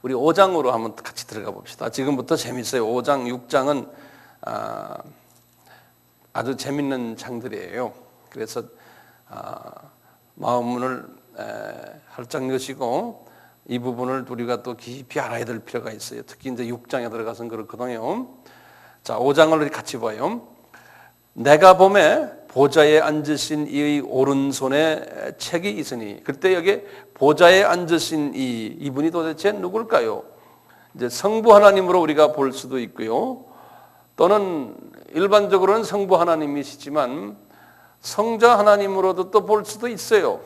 우리 5장으로 한번 같이 들어가 봅시다. 지금부터 재밌어요. 5장, 6장은 아주 재밌는 장들이에요. 그래서 마음문을 활짝 여시고 이 부분을 우리가 또 깊이 알아야 될 필요가 있어요. 특히 이제 6장에 들어가서는 그렇거든요. 자, 5장을 우리 같이 봐요. 내가 봄에 보좌에 앉으신 이의 오른손에 책이 있으니, 그때 여기 보좌에 앉으신 이분이 도대체 누굴까요? 이제 성부 하나님으로 우리가 볼 수도 있고요. 또는 일반적으로는 성부 하나님이시지만 성자 하나님으로도 또 볼 수도 있어요.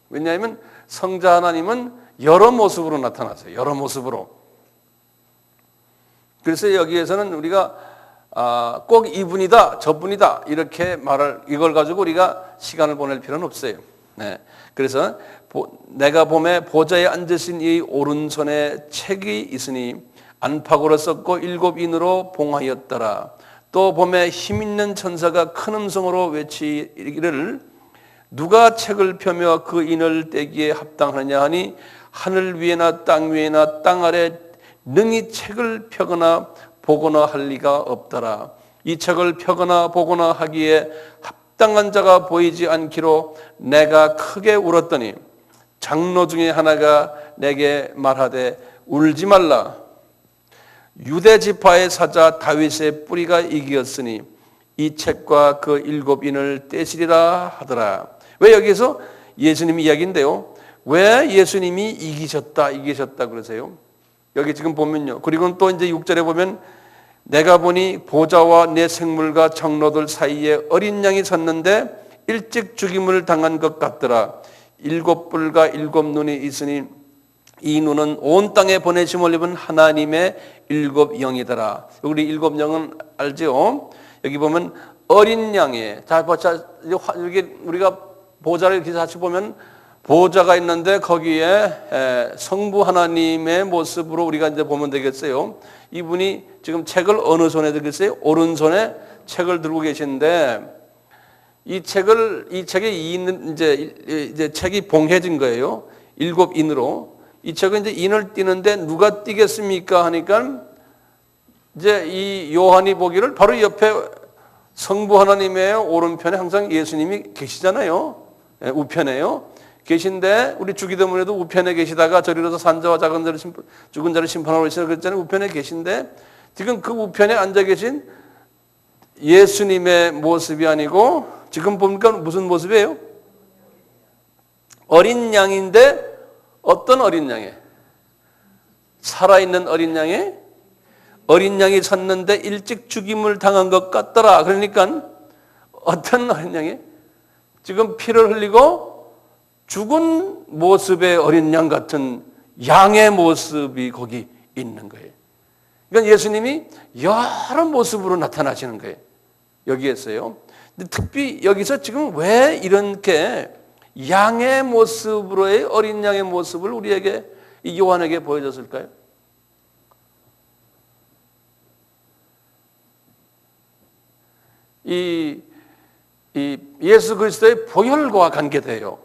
왜냐하면 성자 하나님은 여러 모습으로 나타나세요. 여러 모습으로. 그래서 여기에서는 우리가 꼭 이분이다, 저분이다 이렇게 이걸 가지고 우리가 시간을 보낼 필요는 없어요. 네. 그래서 내가 봄에 보좌에 앉으신 이 오른손에 책이 있으니 안팎으로 썼고 7인으로 봉하였더라. 또 봄에 힘있는 천사가 큰 음성으로 외치기를 누가 책을 펴며 그 인을 떼기에 합당하느냐 하니 하늘 위에나 땅 위에나 땅 아래 능히 책을 펴거나 보거나 할 리가 없더라. 이 책을 펴거나 보거나 하기에 합당한 자가 보이지 않기로 내가 크게 울었더니 장로 중에 하나가 내게 말하되 울지 말라. 유대 지파의 사자 다윗의 뿌리가 이기었으니 이 책과 그 7인을 떼시리라 하더라. 왜 여기서 예수님 이야기인데요? 왜 예수님이 이기셨다 그러세요? 여기 지금 보면요. 그리고 또 이제 6절에 보면 내가 보니 보좌와 내 생물과 장로들 사이에 어린 양이 섰는데 일찍 죽임을 당한 것 같더라. 7뿔과 7눈이 있으니 이 눈은 온 땅에 보내심을 입은 하나님의 7영이더라. 우리 7영은 알죠? 여기 보면 어린 양의, 자, 여기 우리가 보좌를 이렇게 같이 보면 보좌가 있는데 거기에 성부 하나님의 모습으로 우리가 이제 보면 되겠어요. 이분이 지금 책을 어느 손에 들고 있어요? 오른손에 책을 들고 계신데 이 책에 이제 책이 봉해진 거예요. 7인으로. 이 책은 이제 인을 띄는데 누가 띄겠습니까? 하니까 이제 이 요한이 보기를 바로 옆에 성부 하나님의 오른편에 항상 예수님이 계시잖아요. 우편에요. 계신데 우리 주기도문에도 우편에 계시다가 저리로서 산자와 죽은 자를 심판하러 오시라 그랬잖아요. 우편에 계신데 지금 그 우편에 앉아 계신 예수님의 모습이 아니고 지금 보니까 무슨 모습이에요? 어린 양인데 어떤 어린 양에? 살아있는 어린 양에? 어린 양이 섰는데 일찍 죽임을 당한 것 같더라. 그러니까 어떤 어린 양에? 지금 피를 흘리고 죽은 모습의 어린 양 같은 양의 모습이 거기 있는 거예요. 그러니까 예수님이 여러 모습으로 나타나시는 거예요. 여기에서요. 근데 특히 여기서 지금 왜 이렇게 양의 모습으로의 어린 양의 모습을 우리에게 이 요한에게 보여줬을까요? 이 예수 그리스도의 보혈과 관계돼요.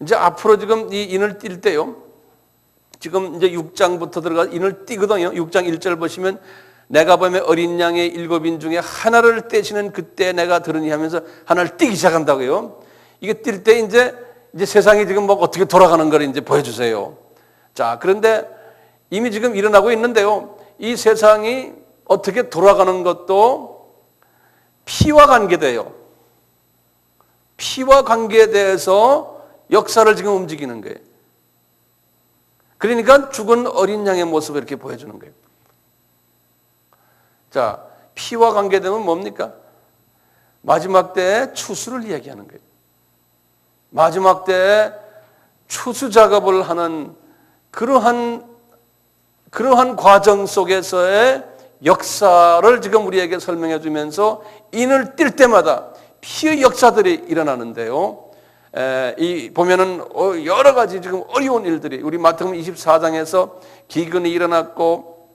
이제 앞으로 지금 이 인을 띌 때요. 지금 이제 6장부터 들어가 인을 띠거든요. 6장 1절 보시면 내가 봄에 어린 양의 7인 중에 하나를 떼시는 그때 내가 들으니 하면서 하나를 띠기 시작한다고요. 이게 뛸 때 이제 세상이 지금 뭐 어떻게 돌아가는 걸 이제 보여주세요. 자, 그런데 이미 지금 일어나고 있는데요. 이 세상이 어떻게 돌아가는 것도 피와 관계돼요. 피와 관계돼서 역사를 지금 움직이는 거예요. 그러니까 죽은 어린 양의 모습을 이렇게 보여주는 거예요. 자, 피와 관계되면 뭡니까? 마지막 때의 추수를 이야기하는 거예요. 마지막 때에 추수 작업을 하는 그러한 과정 속에서의 역사를 지금 우리에게 설명해 주면서 인을 띌 때마다 피의 역사들이 일어나는데요. 이 보면은 여러 가지 지금 어려운 일들이 우리 마태복음 24장에서 기근이 일어났고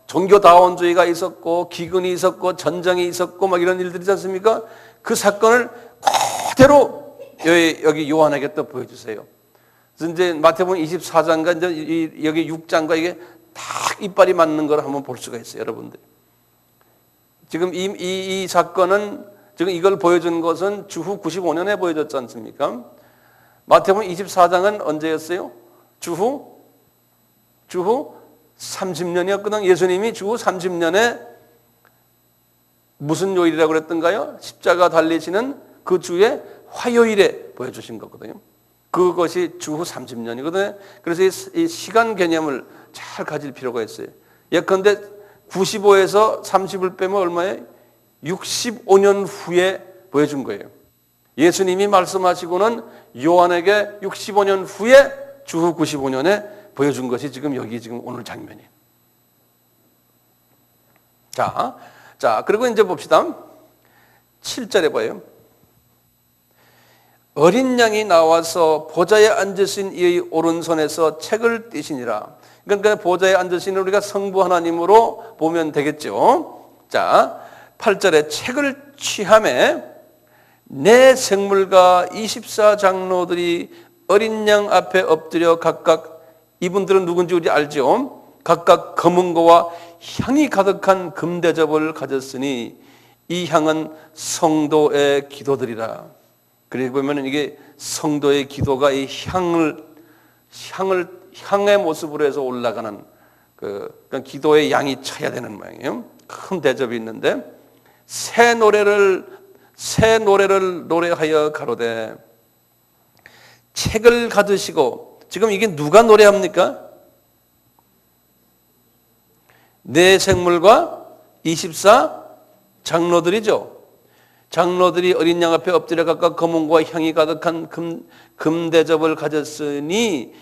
종교다원주의가 있었고 기근이 있었고 전쟁이 있었고 막 이런 일들이 있지 않습니까? 그 사건을 그대로 여기 요한에게 또 보여주세요. 그래서 이제 마태복음 24장과 이제 여기 6장과 이게 딱 이빨이 맞는 걸 한번 볼 수가 있어요, 여러분들. 지금 이 사건은 지금 이걸 보여준 것은 주후 95년에 보여줬지 않습니까? 마태복음 24장은 언제였어요? 주후 30년이었거든. 예수님이 주후 30년에 무슨 요일이라고 그랬던가요? 십자가 달리시는 그 주에 화요일에 보여주신 거거든요. 그것이 주후 30년이거든요. 그래서 이 시간 개념을 잘 가질 필요가 있어요. 예컨대 95에서 30을 빼면 얼마예요? 65년 후에 보여준 거예요. 예수님이 말씀하시고는 요한에게 65년 후에 주후 95년에 보여준 것이 지금 여기 지금 오늘 장면이에요. 자, 그리고 이제 봅시다. 7절에 봐요. 어린 양이 나와서 보좌에 앉으신 이의 오른손에서 책을 떼시니라. 그러니까 보좌에 앉으신 우리가 성부 하나님으로 보면 되겠죠. 자, 8절에 책을 취함에 내 생물과 24장로들이 어린 양 앞에 엎드려 각각, 이분들은 누군지 우리 알죠? 각각 검은 거와 향이 가득한 금대접을 가졌으니 이 향은 성도의 기도들이라. 그리고 보면 이게 성도의 기도가 이 향의 모습으로 해서 올라가는 그러니까 기도의 양이 차야 되는 모양이에요. 큰 대접이 있는데 새 노래를 노래하여 가로되 책을 가지시고, 지금 이게 누가 노래합니까? 내 생물과 24장로들이죠. 장로들이 어린 양 앞에 엎드려 각각 검은과 향이 가득한 금대접을 가졌으니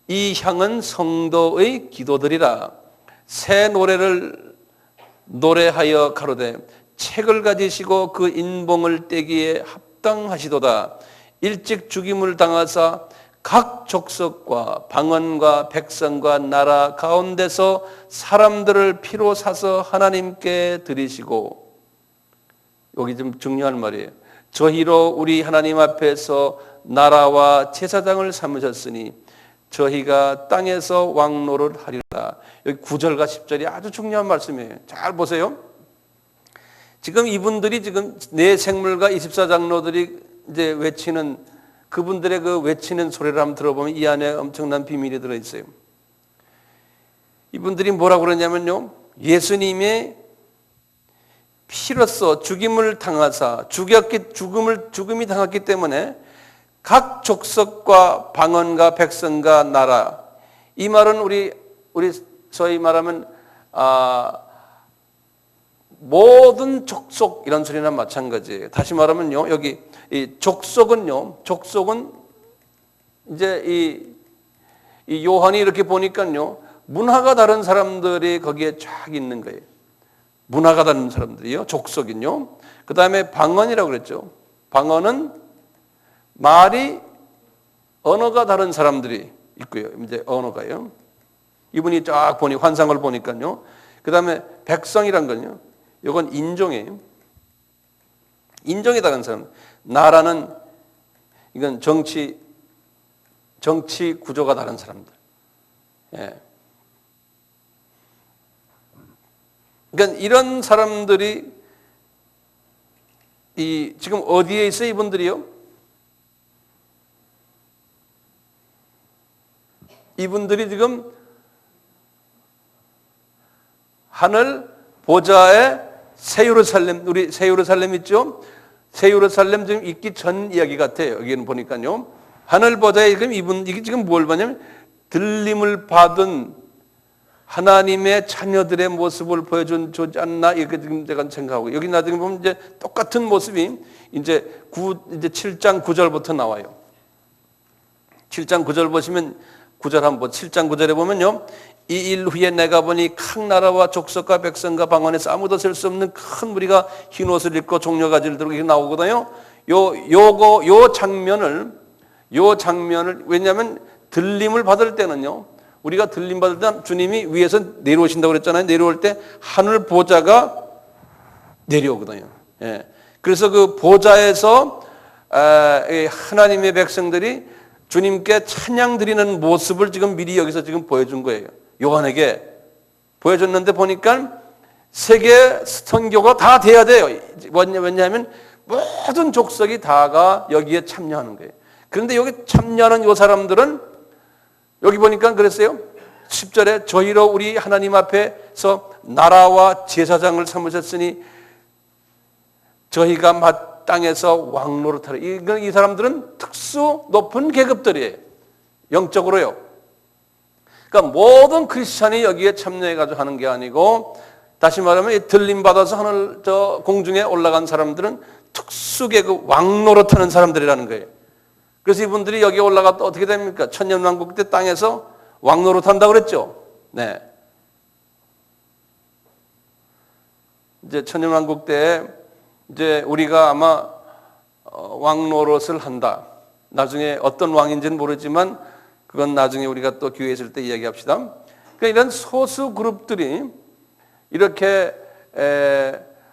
이 향은 성도의 기도들이라. 새 노래를 노래하여 가로되 책을 가지시고 그 인봉을 떼기에 합당하시도다. 일찍 죽임을 당하사 각 족속과 방언과 백성과 나라 가운데서 사람들을 피로 사서 하나님께 드리시고, 여기 좀 중요한 말이에요. 저희로 우리 하나님 앞에서 나라와 제사장을 삼으셨으니 저희가 땅에서 왕노를 하리라. 여기 9절과 10절이 아주 중요한 말씀이에요. 잘 보세요. 지금 이분들이 지금 내 생물과 24장로들이 이제 외치는, 그분들의 그 외치는 소리를 한번 들어보면 이 안에 엄청난 비밀이 들어있어요. 이분들이 뭐라고 그러냐면요, 예수님의 피로써 죽임을 당하사 죽음이 당했기 때문에 각 족속과 방언과 백성과 나라, 이 말은 우리 소위 말하면 모든 족속 이런 소리나 마찬가지예요. 다시 말하면요, 여기 이 족속은 이제 이 요한이 이렇게 보니까요, 문화가 다른 사람들이 거기에 쫙 있는 거예요. 문화가 다른 사람들이요, 족속은요. 그 다음에 방언이라고 그랬죠. 방언은 언어가 다른 사람들이 있고요. 이제 언어가요. 이분이 쫙 보니 환상을 보니까요. 그 다음에 백성이란 건요, 이건 인종이에요. 인종이 다른 사람. 나라는 이건 정치 구조가 다른 사람들. 예. 그러니까 이런 사람들이 지금 어디에 있어요, 이분들이요? 이분들이 지금 하늘 보좌에 새 예루살렘, 우리 새 예루살렘 있죠? 새 예루살렘 지금 있기 전 이야기 같아요. 여기는 보니까요. 하늘 보좌에 지금 이게 지금 뭘 보냐면 들림을 받은 하나님의 자녀들의 모습을 보여준 조지 않나, 이렇게 지금 제가 생각하고, 여기 나중에 보면 이제 똑같은 모습이 이제 7장 9절부터 나와요. 7장 9절 보시면 9절 한번 7장 9절에 보면요. 이 일 후에 내가 보니 각 나라와 족속과 백성과 방언에서 아무도 셀 수 없는 큰 무리가 흰 옷을 입고 종려가지를 들고 이렇게 나오거든요. 요 장면을 왜냐하면 들림을 받을 때는요, 우리가 들림 받을 때 주님이 위에서 내려오신다고 그랬잖아요. 내려올 때 하늘 보좌가 내려오거든요. 예. 그래서 그 보좌에서 하나님의 백성들이 주님께 찬양 드리는 모습을 지금 미리 여기서 지금 보여준 거예요. 요한에게 보여줬는데 보니까 세계 선교가 다 돼야 돼요. 왜냐하면 모든 족속이 다가 여기에 참여하는 거예요. 그런데 여기 참여하는 요 사람들은 여기 보니까 그랬어요. 10절에 저희로 우리 하나님 앞에서 나라와 제사장을 삼으셨으니 저희가 마땅해서 왕노릇하라. 이 사람들은 특수 높은 계급들이에요. 영적으로요. 그러니까 모든 크리스찬이 여기에 참여해가지고 하는 게 아니고, 다시 말하면 들림 받아서 하늘 저 공중에 올라간 사람들은 특수 계급 왕노릇하는 사람들이라는 거예요. 그래서 이분들이 여기 올라가 또 어떻게 됩니까? 천년왕국 때 땅에서 왕노릇한다고 그랬죠. 네. 이제 천년왕국 때 이제 우리가 아마 왕노릇을 한다. 나중에 어떤 왕인지는 모르지만 그건 나중에 우리가 또 기회 있을 때 이야기합시다. 그러니까 이런 소수 그룹들이 이렇게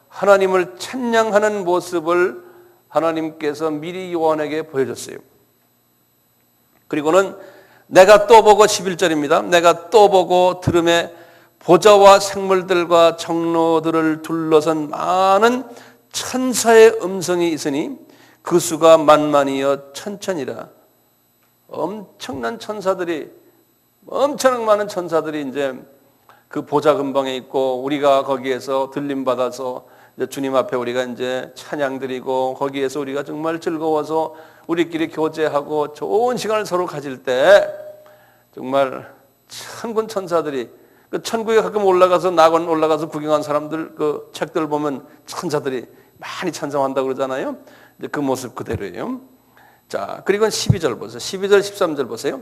하나님을 찬양하는 모습을 하나님께서 미리 요한에게 보여줬어요. 그리고는 내가 또 보고 11절입니다. 내가 또 보고 들음에 보좌와 생물들과 장로들을 둘러선 많은 천사의 음성이 있으니 그 수가 만만이여 천천이라. 엄청난 천사들이, 엄청난 많은 천사들이 이제 그 보좌 근방에 있고, 우리가 거기에서 들림 받아서 이제 주님 앞에 우리가 이제 찬양 드리고, 거기에서 우리가 정말 즐거워서 우리끼리 교제하고 좋은 시간을 서로 가질 때 정말 천군 천사들이, 그 천국에 가끔 올라가서 낙원 올라가서 구경한 사람들 그 책들 보면 천사들이 많이 찬송한다고 그러잖아요. 이제 그 모습 그대로예요. 자, 그리고 12절 보세요. 12절 13절 보세요.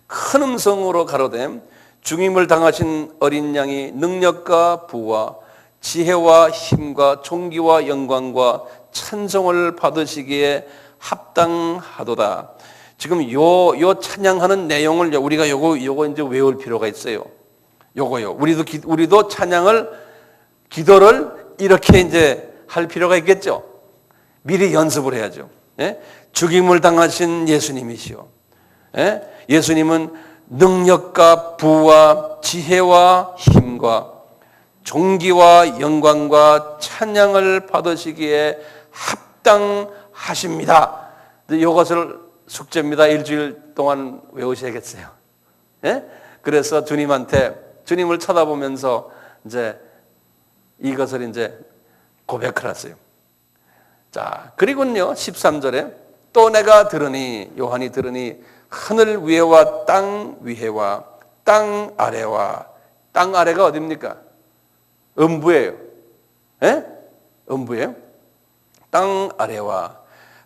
큰 음성으로 가로되 죽임을 당하신 어린 양이 능력과 부와 지혜와 힘과 존귀와 영광과 찬송을 받으시기에 합당하도다. 지금 요 찬양하는 내용을 우리가 요거 이제 외울 필요가 있어요. 요거요. 우리도 찬양을, 기도를 이렇게 이제 할 필요가 있겠죠. 미리 연습을 해야죠. 예? 죽임을 당하신 예수님이시오. 예? 예수님은 능력과 부와 지혜와 힘과 존귀와 영광과 찬양을 받으시기에 합당하십니다. 이것을 숙제입니다. 일주일 동안 외우셔야겠어요. 예? 그래서 주님을 쳐다보면서 이제 이것을 이제 고백하랬어요. 자, 그리고는요, 13절에 또 내가 들으니, 요한이 들으니 하늘 위에와 땅 위에와 땅 아래와, 땅 아래가 어디입니까? 음부예요. 예? 음부예요. 땅 아래와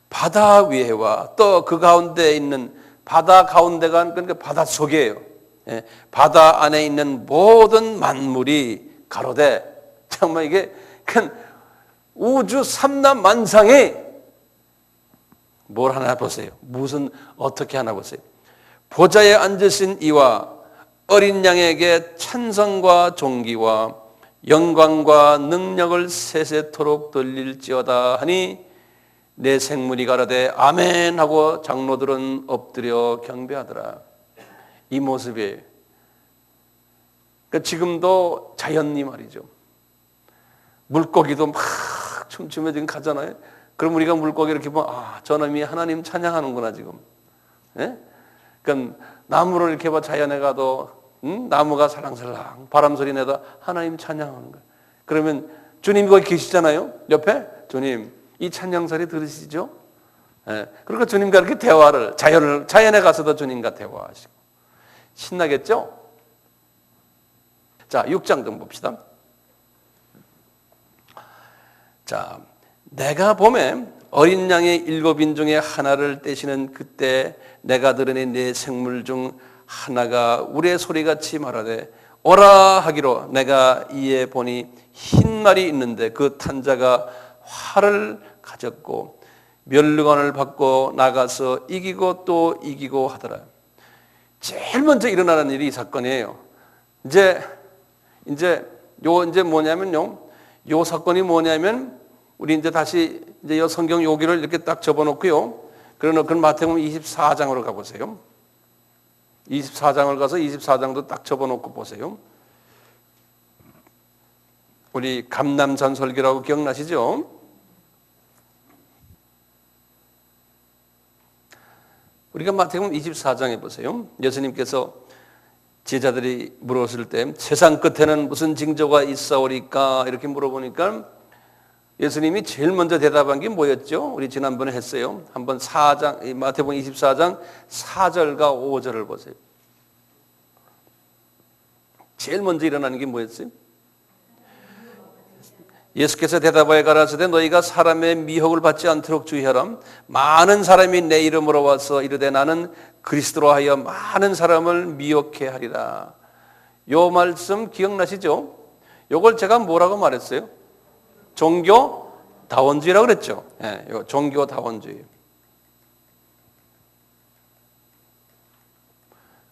바다 위에와 또 그 가운데 있는, 바다 가운데가 그러니까 바다 속이에요. 예? 바다 안에 있는 모든 만물이 가로되, 정말 이게 큰 우주 삼라만상이 뭘 하나 보세요. 어떻게 하나 보세요. 보좌에 앉으신 이와 어린 양에게 찬송과 존귀와 영광과 능력을 세세토록 돌릴지어다 하니 내 생물이 가라되 아멘 하고 장로들은 엎드려 경배하더라. 이 모습이에요. 그러니까 지금도 자연이 말이죠. 물고기도 막 춤추며 지금 가잖아요. 그럼 우리가 물고기 이렇게 보면, 저놈이 하나님 찬양하는구나 지금. 예? 그러니까 나무를 이렇게 봐, 자연에 가도 나무가 살랑살랑 바람 소리 내다 하나님 찬양하는 거예요. 그러면 주님 거기 계시잖아요. 옆에 주님 이 찬양 소리 들으시죠? 예. 그러니까 주님과 이렇게 대화를, 자연에 가서도 주님과 대화하시고 신나겠죠? 자, 6장 좀 봅시다. 자, 내가 봄에 어린 양의 7인 중에 하나를 떼시는 그때 내가 들으니 내 생물 중 하나가 우레 소리같이 말하되 오라 하기로, 내가 이에 보니 흰 말이 있는데 그 탄자가 활을 가졌고 멸류관을 받고 나가서 이기고 또 이기고 하더라. 제일 먼저 일어나는 일이 이 사건이에요. 이제 뭐냐면요. 요 사건이 뭐냐면, 우리 이제 다시 이제 요 성경 요기를 이렇게 딱 접어놓고요. 그럼 마태복음 24장으로 가보세요. 24장을 가서 24장도 딱 접어놓고 보세요. 우리 감남산설기라고 기억나시죠? 우리가 마태복음 24장에 보세요. 예수님께서 제자들이 물었을 때 세상 끝에는 무슨 징조가 있사오리까 이렇게 물어보니까 예수님이 제일 먼저 대답한 게 뭐였죠? 우리 지난번에 했어요. 한번 마태복음 24장 4절과 5절을 보세요. 제일 먼저 일어나는 게 뭐였어요? 예수께서 대답하여 가라사대 너희가 사람의 미혹을 받지 않도록 주의하라. 많은 사람이 내 이름으로 와서 이르되 나는 그리스도로 하여 많은 사람을 미혹해 하리라. 요 말씀 기억나시죠? 요걸 제가 뭐라고 말했어요? 종교다원주의라고 그랬죠. 예, 요 종교다원주의.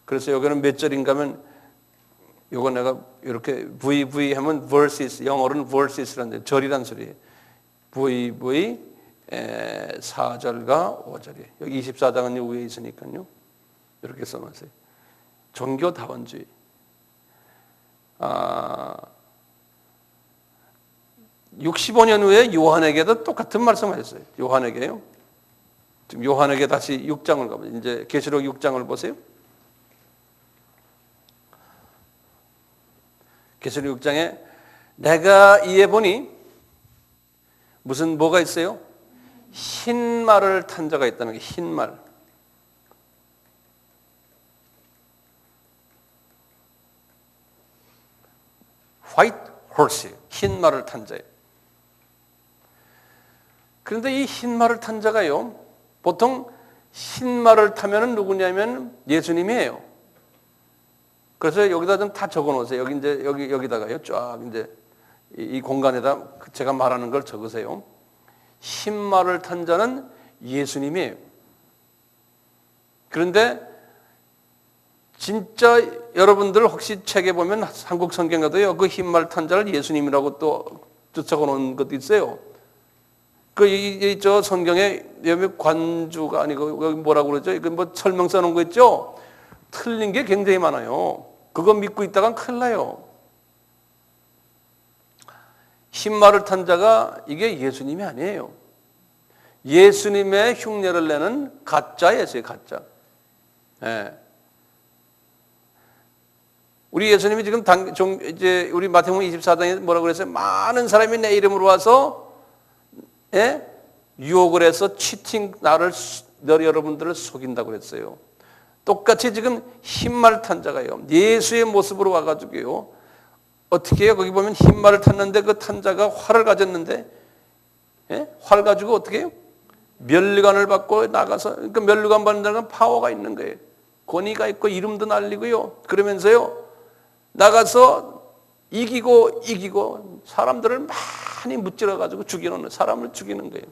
그래서 여기는 몇 절인가 하면 요거 내가 이렇게 VV 하면 verses, 영어로는 verses라는 절이란 소리예요. VV 4절과 5절이에요. 여기 24장은 위에 있으니까요. 이렇게 써놓으세요. 종교다원주의. 65년 후에 요한에게도 똑같은 말씀을 했어요. 요한에게요. 지금 요한에게 다시 6장을 가보세요. 이제 계시록 6장을 보세요. 계시록 6장에 내가 이에 보니 뭐가 있어요? 흰 말을 탄 자가 있다는 게 흰 말. White horse, 흰 말을 탄 자예요. 그런데 이 흰 말을 탄 자가요, 보통 흰 말을 타면은 누구냐면 예수님이에요. 그래서 여기다 좀 다 적어 놓으세요. 여기다가요, 쫙 이제 이 공간에다 제가 말하는 걸 적으세요. 흰 말을 탄 자는 예수님이에요. 그런데 진짜 여러분들 혹시 책에 보면 한국 성경에도요, 그 흰 말 탄 자를 예수님이라고 또 적어 놓은 것도 있어요. 저 성경에 여기 관주가 아니고 여기 뭐라고 그러죠? 이거 뭐 설명 써놓은 거 있죠? 틀린 게 굉장히 많아요. 그거 믿고 있다간 큰일 나요. 흰 말을 탄 자가 이게 예수님이 아니에요. 예수님의 흉내를 내는 가짜 예수예요, 가짜. 예. 우리 예수님이 지금 이제 우리 마태복음 24장에 뭐라고 그랬어요? 많은 사람이 내 이름으로 와서 유혹을 해서 여러분들을 속인다고 그랬어요. 똑같이 지금 흰말 탄 자가요, 예수의 모습으로 와가지고요, 어떻게 해요? 거기 보면 흰말을 탔는데 그 탄 자가 활을 가졌는데, 활 가지고 어떻게 해요? 면류관을 받고 나가서, 그러니까 면류관 받는 자는 파워가 있는 거예요. 권위가 있고 이름도 날리고요. 그러면서요, 나가서 이기고 사람들을 많이 무찔러가지고 죽이는, 사람을 죽이는 거예요.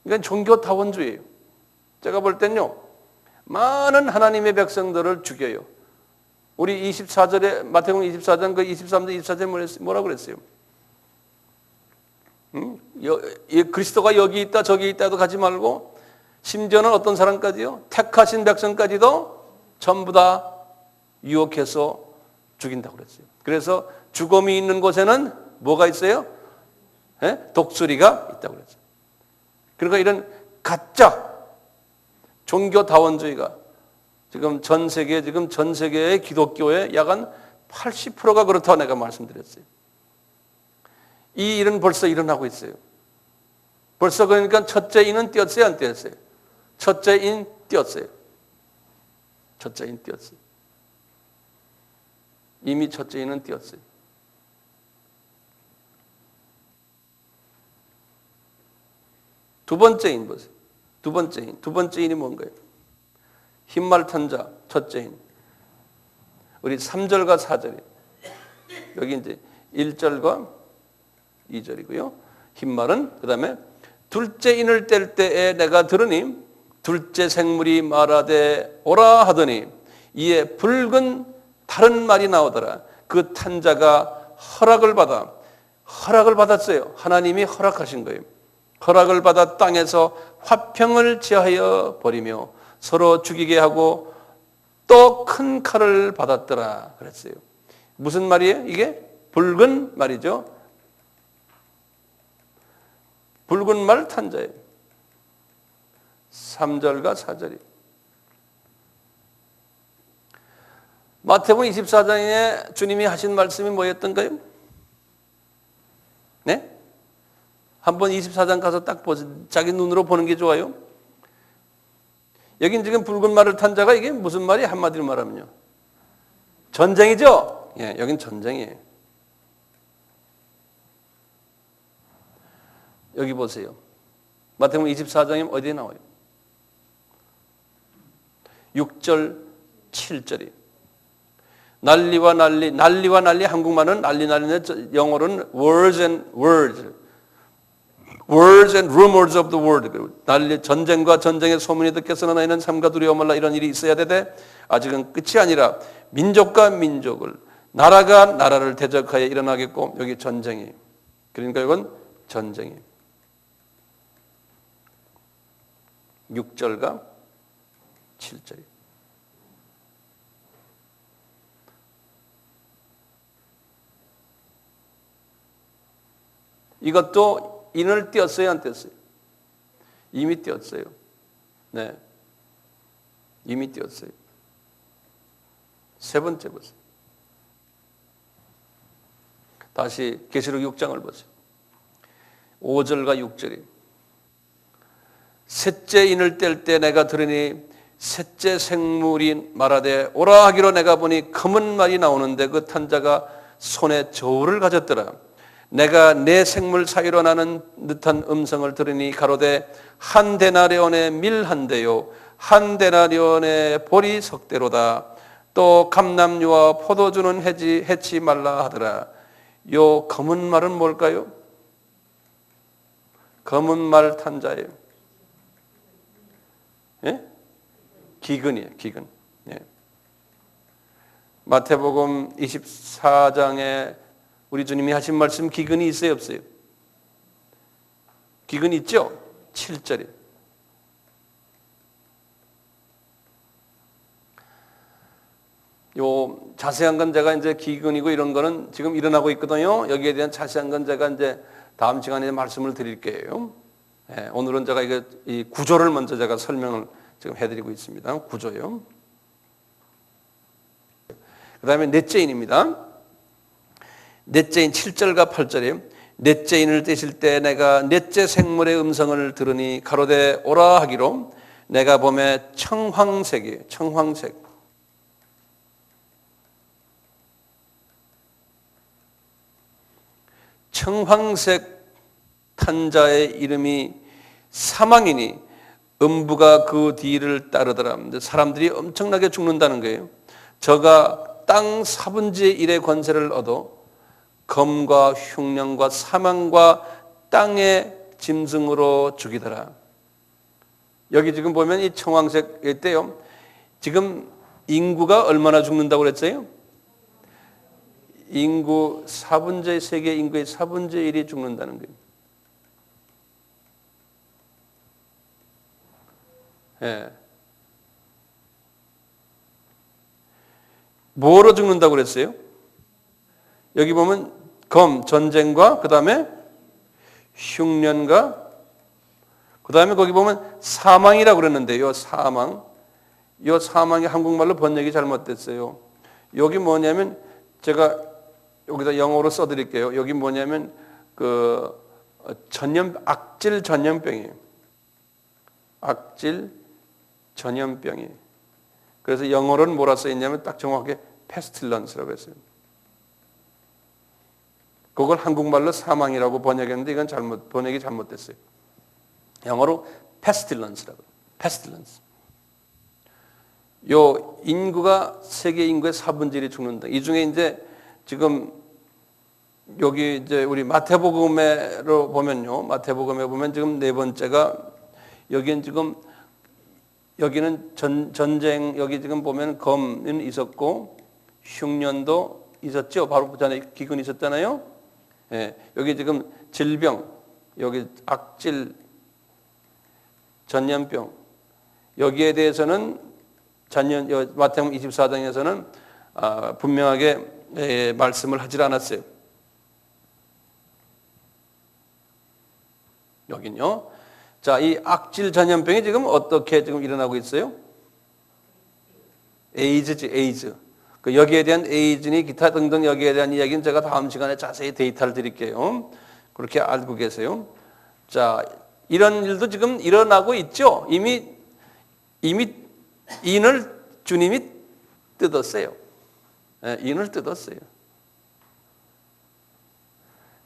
이건 종교다원주의예요. 제가 볼 땐요, 많은 하나님의 백성들을 죽여요. 우리 24절에, 마태복음 24장 그 23절 24절에 뭐라고 그랬어요? 그리스도가 여기 있다 저기 있다도 가지 말고, 심지어는 어떤 사람까지요? 택하신 백성까지도 전부 다 유혹해서 죽인다고 그랬어요. 그래서 죽음이 있는 곳에는 뭐가 있어요? 독수리가 있다고 그랬어요. 그러니까 이런 가짜 종교다원주의가 지금 전 세계의 기독교의 약 한 80%가 그렇다고 내가 말씀드렸어요. 이 일은 벌써 일어나고 있어요. 벌써 그러니까 첫째 인은 뛰었어요, 안 뛰었어요? 첫째 인 뛰었어요. 첫째 인 뛰었어요. 이미 첫째 인은 뛰었어요. 두 번째 인 보세요. 두 번째 인이 뭔가요? 흰말 탄 자, 첫째 인. 우리 3절과 4절이에요. 여기 이제 1절과 2절이고요. 흰말은 그 다음에 둘째 인을 뗄 때에 내가 들으니 둘째 생물이 말하되 오라 하더니 이에 붉은 다른 말이 나오더라. 그 탄 자가 허락을 받았어요. 하나님이 허락하신 거예요. 허락을 받아 땅에서 화평을 취하여 버리며 서로 죽이게 하고 또 큰 칼을 받았더라 그랬어요. 무슨 말이에요? 이게 붉은 말이죠. 붉은 말 탄자예요. 3절과 4절이. 마태복음 24장에 주님이 하신 말씀이 뭐였던가요? 네? 한번 24장 가서 딱 보세요. 자기 눈으로 보는 게 좋아요. 여긴 지금 붉은 말을 탄 자가 이게 무슨 말이 한마디로 말하면요. 전쟁이죠? 예, 여긴 전쟁이에요. 여기 보세요. 마태복음 24장에 어디에 나와요? 6절, 7절이. 난리와 난리, 한국말은 난리인데 영어로는 words and rumors of the world. 난리, 전쟁과 전쟁의 소문이 듣겠으나 너희는 삼가 두려워 말라. 이런 일이 있어야 되되 아직은 끝이 아니라 민족과 민족을, 나라가 나라를 대적하여 일어나겠고, 여기 전쟁이. 그러니까 이건 전쟁이. 6절과 7절이. 이것도 인을 띄었어요, 안 띄었어요? 이미 띄었어요. 네. 이미 띄었어요. 세 번째 보세요. 다시 계시록 6장을 보세요. 5절과 6절이. 셋째 인을 뗄 때 내가 들으니 셋째 생물이 말하되 오라 하기로 내가 보니 검은 말이 나오는데 그 탄자가 손에 저울을 가졌더라. 내가 내 생물 사이로 나는 듯한 음성을 들으니 가로되 한 데나리온의 밀 한 대요 한 데나리온의 보리 석대로다. 또 감람류와 포도주는 해치 말라 하더라. 요 검은 말은 뭘까요? 검은 말 탄자예요. 예? 기근이에요. 기근. 예. 마태복음 24장에 우리 주님이 하신 말씀 기근이 있어요, 없어요? 기근 있죠? 7절에. 요 자세한 건 제가 이제 기근이고 이런 거는 지금 일어나고 있거든요. 여기에 대한 자세한 건 제가 이제 다음 시간에 말씀을 드릴게요. 예, 오늘은 제가 이 구조를 먼저 제가 설명을 지금 해드리고 있습니다. 구조요. 그 다음에 넷째 인입니다. 넷째 인 7절과 8절에 넷째 인을 떼실 때 내가 넷째 생물의 음성을 들으니 가로되 오라 하기로 내가 보매 청황색이 청황색. 청황색 탄자의 이름이 사망이니 음부가 그 뒤를 따르더라. 사람들이 엄청나게 죽는다는 거예요. 저가 땅 4분의 1의 권세를 얻어 검과 흉년과 사망과 땅의 짐승으로 죽이더라. 여기 지금 보면 이 청황색 때요. 지금 인구가 얼마나 죽는다고 그랬어요? 인구 4분의 세계 인구의 4분의 1이 죽는다는 거예요. 예. 뭐로 죽는다고 그랬어요? 여기 보면 검, 전쟁과 그 다음에 흉년과 그 다음에 거기 보면 사망이라고 그랬는데 요 사망이 한국말로 번역이 잘못됐어요. 여기 뭐냐면 제가 여기다 영어로 써드릴게요. 여기 뭐냐면 악질 전염병이에요. 악질 전염병이. 그래서 영어로는 뭐라 써있냐면 딱 정확하게 페스틸런스라고 했어요. 그걸 한국말로 사망이라고 번역했는데 이건 번역이 잘못됐어요. 영어로 페스틸런스라고. 페스틸런스. 요 인구가 세계 인구의 4분의 1이 죽는다. 이 중에 이제 지금 여기 이제 우리 마태복음에로 보면요. 마태복음에 보면 지금 네 번째가 여기는 지금 여기는 전쟁 여기 지금 보면 검은 있었고 흉년도 있었죠. 바로 그 전에 기근이 있었잖아요. 예, 여기 지금 질병 여기 악질 전염병. 여기에 대해서는 마태복음 24장에서는 분명하게 말씀을 하질 않았어요. 여긴요. 자, 이 악질 전염병이 지금 어떻게 지금 일어나고 있어요? 에이즈지, 에이즈. 여기에 대한 에이즈니 기타 등등 여기에 대한 이야기는 제가 다음 시간에 자세히 데이터를 드릴게요. 그렇게 알고 계세요. 자, 이런 일도 지금 일어나고 있죠. 이미 인을 주님이 뜯었어요. 인을 뜯었어요.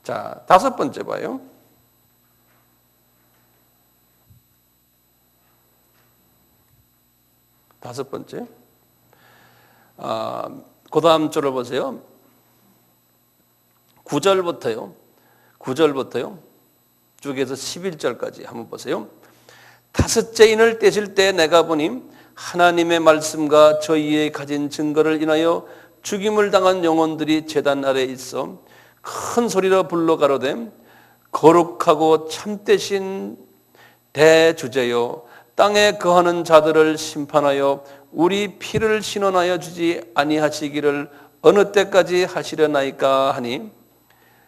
자, 다섯 번째 봐요. 다섯 번째. 그 다음 줄을 보세요. 9절부터요. 쭉 해서 11절까지 한번 보세요. 다섯째 인을 떼실 때 내가 보니 하나님의 말씀과 저희의 가진 증거를 인하여 죽임을 당한 영혼들이 제단 아래에 있어 큰 소리로 불러 가로되 거룩하고 참되신 대주제요 땅에 거하는 자들을 심판하여 우리 피를 신원하여 주지 아니하시기를 어느 때까지 하시려나이까 하니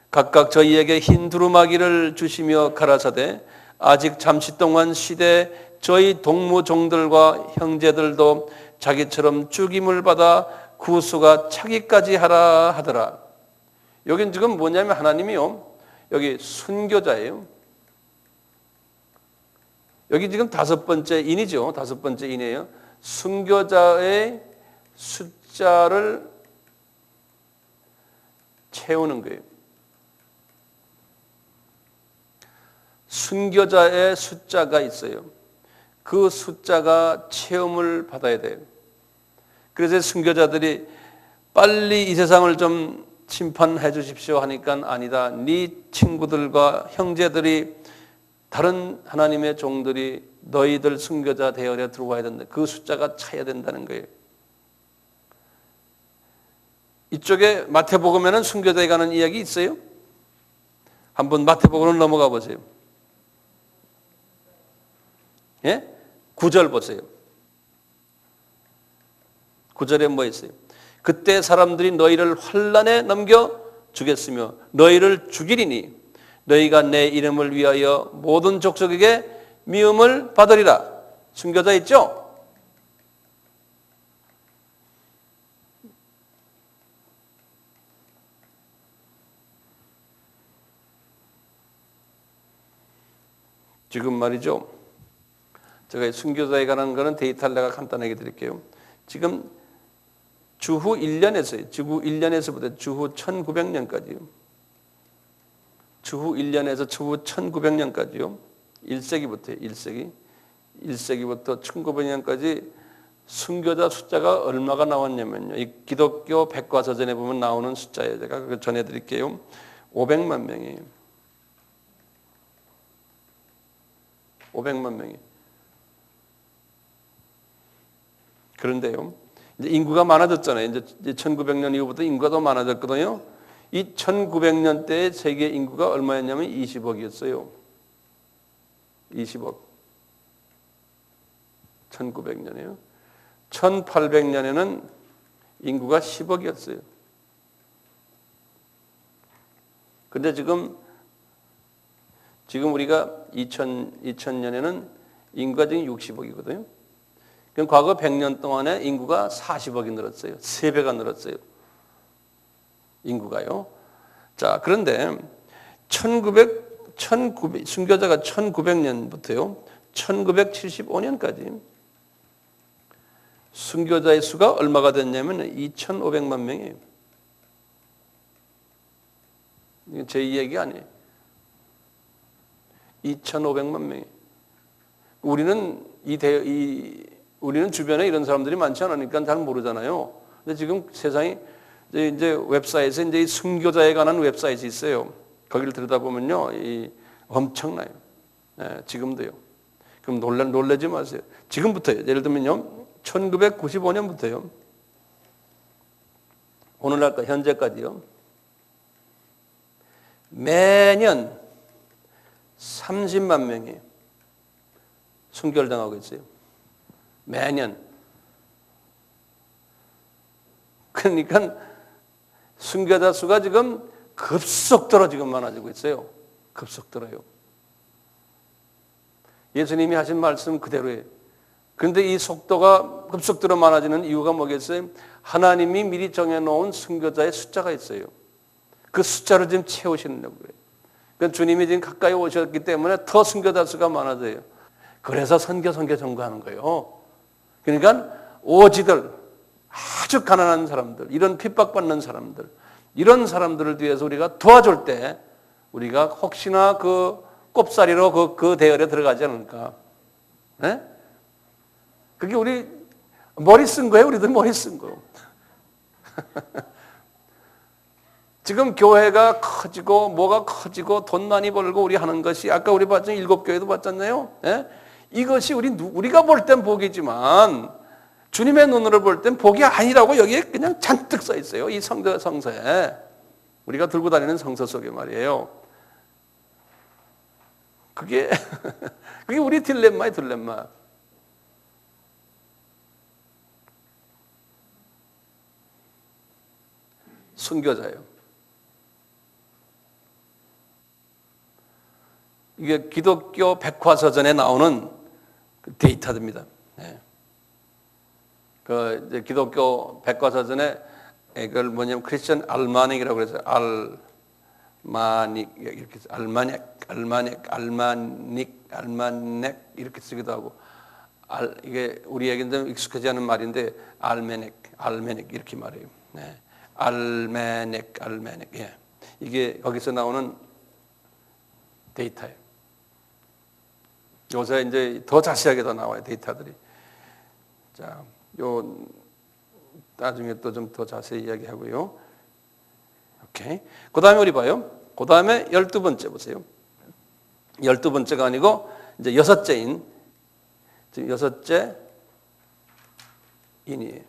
각각 저희에게 흰 두루마기를 주시며 가라사대 아직 잠시 동안 쉬되 저희 동무종들과 형제들도 자기처럼 죽임을 받아 구수가 차기까지 하라 하더라. 여긴 지금 뭐냐면 하나님이요. 여기 순교자예요. 여기 지금 다섯 번째 인이죠. 다섯 번째 인이에요. 순교자의 숫자를 채우는 거예요. 순교자의 숫자가 있어요. 그 숫자가 체험을 받아야 돼요. 그래서 순교자들이 빨리 이 세상을 좀 심판해 주십시오 하니까 아니다. 네 친구들과 형제들이 다른 하나님의 종들이 너희들 순교자 대열에 들어와야 된다. 그 숫자가 차야 된다는 거예요. 이쪽에 마태복음에는 순교자에 관한 이야기 있어요? 한번 마태복음으로 넘어가 보세요. 예? 9절 보세요. 9절에 뭐 있어요? 그때 사람들이 너희를 환난에 넘겨 주겠으며 너희를 죽이리니 너희가 내 이름을 위하여 모든 족속에게 미움을 받으리라. 순교자 있죠? 지금 말이죠. 제가 순교자에 관한 거는 데이터를 내가 간단하게 드릴게요. 지금 주후 1년에서요. 주후 1년에서부터 주후 1900년까지요. 주후 1년에서 주후 1900년까지요. 1세기부터요. 1세기부터 1900년까지 순교자 숫자가 얼마가 나왔냐면요. 이 기독교 백과사전에 보면 나오는 숫자예요. 제가 그걸 전해드릴게요. 500만 명이에요. 500만 명이. 그런데요, 이제 인구가 많아졌잖아요. 이제 1900년 이후부터 인구가 더 많아졌거든요. 이 1900년대의 세계 인구가 얼마였냐면 20억이었어요. 20억. 1900년이에요. 1800년에는 인구가 10억이었어요. 근데 지금 우리가 2000년에는 인구가 지금 60억이거든요. 그럼 과거 100년 동안에 인구가 40억이 늘었어요. 3배가 늘었어요. 인구가요. 자, 그런데 순교자가 1900년부터요. 1975년까지 순교자의 수가 얼마가 됐냐면 2,500만 명이에요. 이게 제 얘기 아니에요. 2,500만 명이. 우리는 주변에 이런 사람들이 많지 않으니까 잘 모르잖아요. 근데 지금 세상이 이제 웹사이트에 이제 순교자에 관한 웹사이트이 있어요. 거기를 들여다보면요, 엄청나요. 네, 지금도요. 그럼 놀라지 마세요. 지금부터요. 예를 들면요, 1995년부터요. 오늘날까 현재까지요. 매년 30만 명이 순결당하고 있어요. 매년. 그러니까 순교자 수가 지금 급속도로 지금 많아지고 있어요. 급속도로요. 예수님이 하신 말씀 그대로예요. 그런데 이 속도가 급속도로 많아지는 이유가 뭐겠어요? 하나님이 미리 정해놓은 순교자의 숫자가 있어요. 그 숫자를 지금 채우시려고 그래요. 그러니까 주님이 지금 가까이 오셨기 때문에 더 순교자 수가 많아져요. 그래서 선교 전거하는 거예요. 그러니까 오지들, 아주 가난한 사람들, 이런 핍박받는 사람들, 이런 사람들을 위해서 우리가 도와줄 때 우리가 혹시나 그 꼽사리로 그 대열에 들어가지 않을까? 네? 그게 우리 머리 쓴 거예요. 우리들 머리 쓴 거. 지금 교회가 커지고 뭐가 커지고 돈 많이 벌고 우리 하는 것이 아까 우리 봤죠? 7교회도 봤잖아요. 네? 이것이 우리가 볼 땐 복이지만 주님의 눈으로 볼 땐 복이 아니라고 여기에 그냥 잔뜩 써 있어요. 이 성서에. 우리가 들고 다니는 성서 속에 말이에요. 그게 우리 딜레마의 딜레마. 순교자예요. 이게 기독교 백과사전에 나오는 데이터입니다. 네. 이제 기독교 백과사전에 이걸 뭐냐면 크리스천 알마닉이라고 그래서 알마닉 이렇게 알마닉 이렇게 쓰기도 하고 이게 우리에게는 익숙하지 않은 말인데 알메닉 이렇게 말해요. 네. 알메닉 예. 이게 거기서 나오는 데이터예요. 요새 이제 더 자세하게 더 나와요, 데이터들이. 자, 요 나중에 또 좀 더 자세히 이야기하고요. 오케이. 그다음에 우리 봐요. 그다음에 12번째 보세요. 12번째가 아니고 이제 여섯째인 지금 여섯째 인.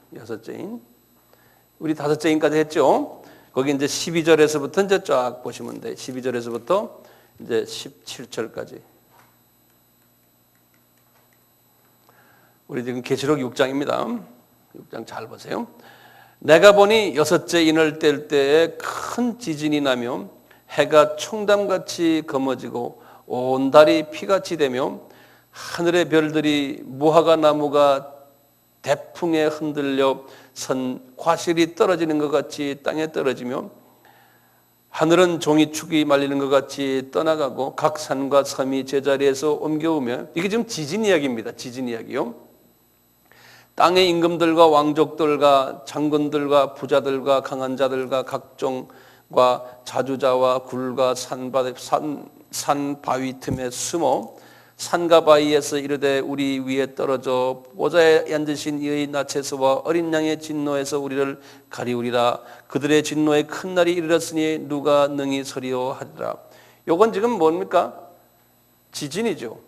우리 다섯째 인까지 했죠. 거기 이제 12절에서부터 이제 쫙 보시면 돼. 12절에서부터 이제 17절까지. 우리 지금 계시록 6장입니다. 6장 잘 보세요. 내가 보니 여섯째 인을 뗄 때에 큰 지진이 나며 해가 총담같이 검어지고 온 달이 피같이 되며 하늘의 별들이 무화과 나무가 대풍에 흔들려 선 과실이 떨어지는 것 같이 땅에 떨어지며 하늘은 종이축이 말리는 것 같이 떠나가고 각 산과 섬이 제자리에서 옮겨오며 이게 지금 지진 이야기입니다. 지진 이야기요. 땅의 임금들과 왕족들과 장군들과 부자들과 강한 자들과 각종과 자주자와 굴과 산 바위 틈에 숨어 산과 바위에서 이르되 우리 위에 떨어져 보좌에 앉으신 이의 나체서와 어린 양의 진노에서 우리를 가리우리라. 그들의 진노의 큰 날이 이르렀으니 누가 능히 서리오 하리라. 요건 지금 뭡니까? 지진이죠.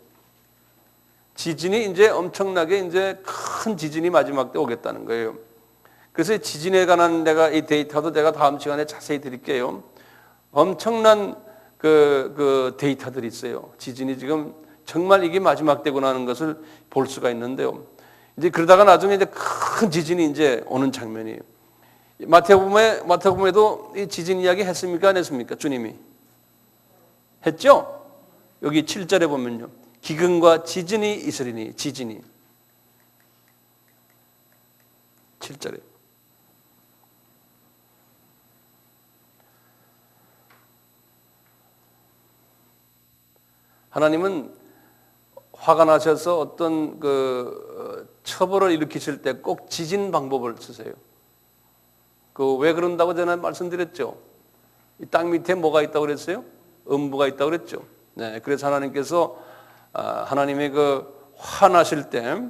지진이 이제 엄청나게 이제 큰 지진이 마지막 때 오겠다는 거예요. 그래서 지진에 관한 내가 이 데이터도 내가 다음 시간에 자세히 드릴게요. 엄청난 그 데이터들이 있어요. 지진이 지금 정말 이게 마지막 때구나 하는 것을 볼 수가 있는데요. 이제 그러다가 나중에 이제 큰 지진이 이제 오는 장면이에요. 마태복음에도 이 지진 이야기 했습니까? 안 했습니까? 주님이 했죠? 여기 7절에 보면요. 기근과 지진이 있으리니 지진이 7절에 하나님은 화가 나셔서 어떤 처벌을 일으키실 때 꼭 지진 방법을 쓰세요. 왜 그런다고 제가 말씀드렸죠. 이 땅 밑에 뭐가 있다고 그랬어요? 음부가 있다고 그랬죠. 네, 그래서 하나님께서 하나님의 화나실 때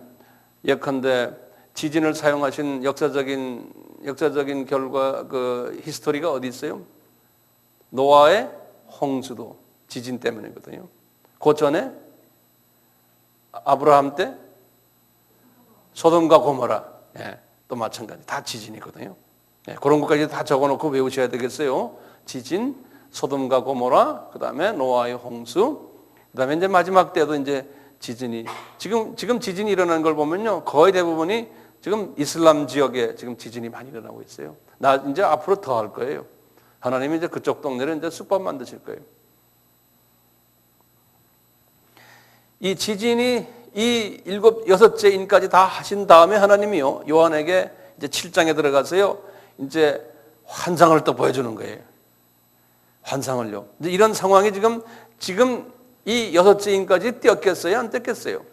예컨대 지진을 사용하신 역사적인 결과 히스토리가 어디 있어요? 노아의 홍수도 지진 때문이거든요. 그 전에 아브라함 때 소돔과 고모라, 또 마찬가지 다 지진이거든요. 그런 것까지 다 적어놓고 외우셔야 되겠어요. 지진, 소돔과 고모라, 그 다음에 노아의 홍수, 그 다음에 이제 마지막 때도 이제 지진이 지금 지진이 일어나는 걸 보면요, 거의 대부분이 지금 이슬람 지역에 지금 지진이 많이 일어나고 있어요. 나 이제 앞으로 더 할 거예요. 하나님이 이제 그쪽 동네를 이제 쑥밥 만드실 거예요. 이 지진이 이 여섯째 인까지 다 하신 다음에 하나님이요, 요한에게 이제 7장에 들어가서요, 이제 환상을 또 보여주는 거예요. 환상을요. 이제 이런 상황이 지금 이 여섯째 인까지 띄었겠어요? 안 띄었겠어요?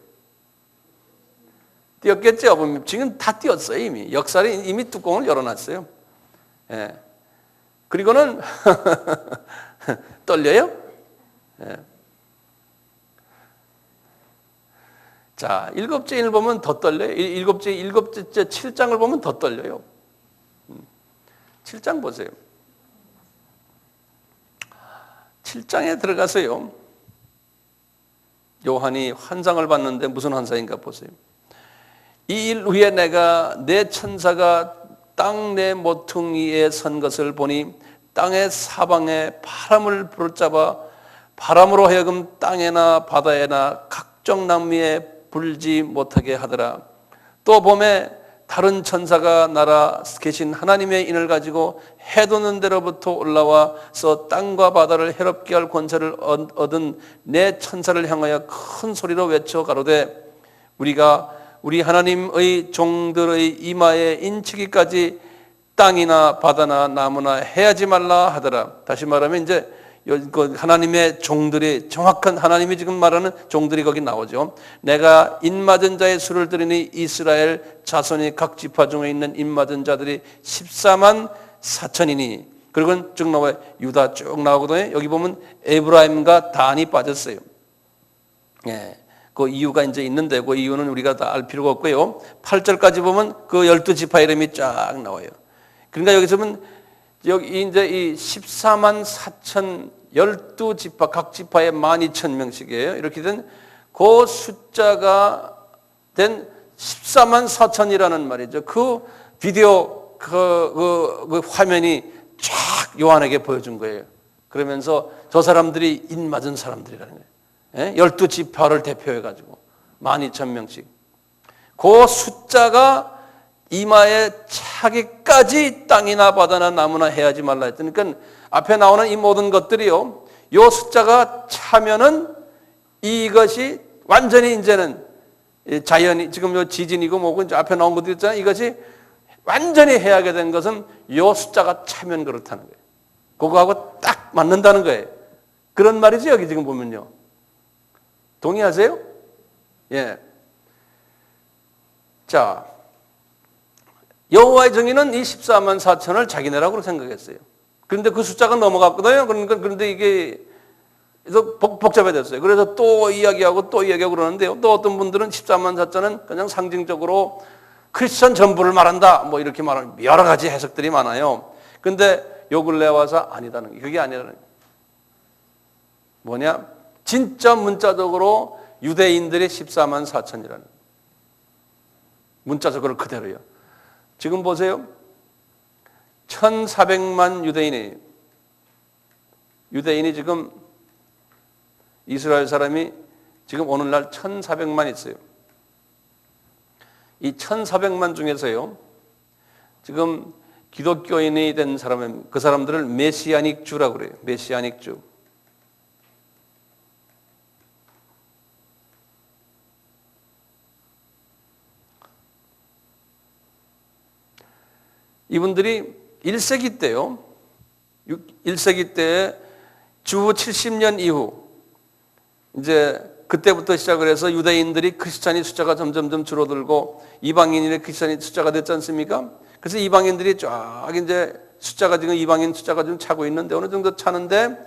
띄었겠죠? 지금 다 띄었어요, 이미. 역사를 이미 뚜껑을 열어놨어요. 예. 그리고는, 떨려요? 예. 자, 일곱째 인을 보면 더 떨려요. 일곱째 7장을 보면 더 떨려요. 7장 보세요. 7장에 들어가서요, 요한이 환상을 봤는데 무슨 환상인가 보세요. 이 일 후에 내가 내 천사가 땅 내 모퉁이에 선 것을 보니 땅의 사방에 바람을 붙잡아 바람으로 하여금 땅에나 바다에나 각종 나무에 불지 못하게 하더라. 또 봄에 다른 천사가 날아 계신 하나님의 인을 가지고 해 돋는 데로부터 올라와서 땅과 바다를 해롭게 할 권세를 얻은 내 천사를 향하여 큰 소리로 외쳐 가로되 우리가 우리 하나님의 종들의 이마에 인치기까지 땅이나 바다나 나무나 해하지 말라 하더라. 다시 말하면 이제 하나님의 종들이, 정확한 하나님이 지금 말하는 종들이 거기 나오죠. 내가 인맞은 자의 수를 들으니 이스라엘 자손이 각 지파 중에 있는 인맞은 자들이 14만 4천이니, 그리고 쭉 나와요. 유다 쭉 나오거든요. 여기 보면 에브라임과 단이 빠졌어요. 예. 그 이유가 이제 있는데 그 이유는 우리가 다 알 필요가 없고요. 8절까지 보면 그 12지파 이름이 쫙 나와요. 그러니까 여기서 보면 여기 이제 이 14만 4천 12지파, 각 지파에 12,000명씩이에요. 이렇게 된 그 숫자가 된 14만 4천이라는 말이죠. 그 비디오 그 화면이 쫙 요한에게 보여준 거예요. 그러면서 저 사람들이 인맞은 사람들이라는 거예요. 12지파를 대표해가지고 12,000명씩. 그 숫자가 이마에 차기까지 땅이나 바다나 나무나 해하지 말라 했더니, 그러니까 앞에 나오는 이 모든 것들이요, 요 숫자가 차면은 이것이 완전히 이제는 자연이, 지금 요 지진이고 뭐고 이제 앞에 나온 것들 있잖아요. 이것이 완전히 해하게 된 것은 요 숫자가 차면 그렇다는 거예요. 그거하고 딱 맞는다는 거예요. 그런 말이죠, 여기 지금 보면요. 동의하세요? 예. 자, 여호와의 정의는 이 14만 4천을 자기네라고 생각했어요. 그런데 그 숫자가 넘어갔거든요. 그런데 이게 복잡해졌어요. 그래서 또 이야기하고 그러는데요. 또 어떤 분들은 14만 4천은 그냥 상징적으로 크리스천 전부를 말한다, 뭐 이렇게 말하는 여러 가지 해석들이 많아요. 그런데 요 근래 와서 아니다는 게, 그게 아니라는 게 뭐냐? 진짜 문자적으로 유대인들이 14만 4천이라는, 문자적으로 그대로요. 지금 보세요. 1,400만 유대인이 지금, 이스라엘 사람이 지금 오늘날 1,400만 있어요. 이 1,400만 중에서요, 지금 기독교인이 된 사람은 그 사람들을 메시아닉 주라고 그래요. 메시아닉 주. 이분들이 1세기 때요, 1세기 때 주 70년 이후, 이제 그때부터 시작을 해서 유대인들이 크리스찬이 숫자가 점점 줄어들고 이방인의 크리스찬이 숫자가 됐지 않습니까? 그래서 이방인들이 쫙 이제 숫자가, 지금 이방인 숫자가 좀 차고 있는데, 어느 정도 차는데,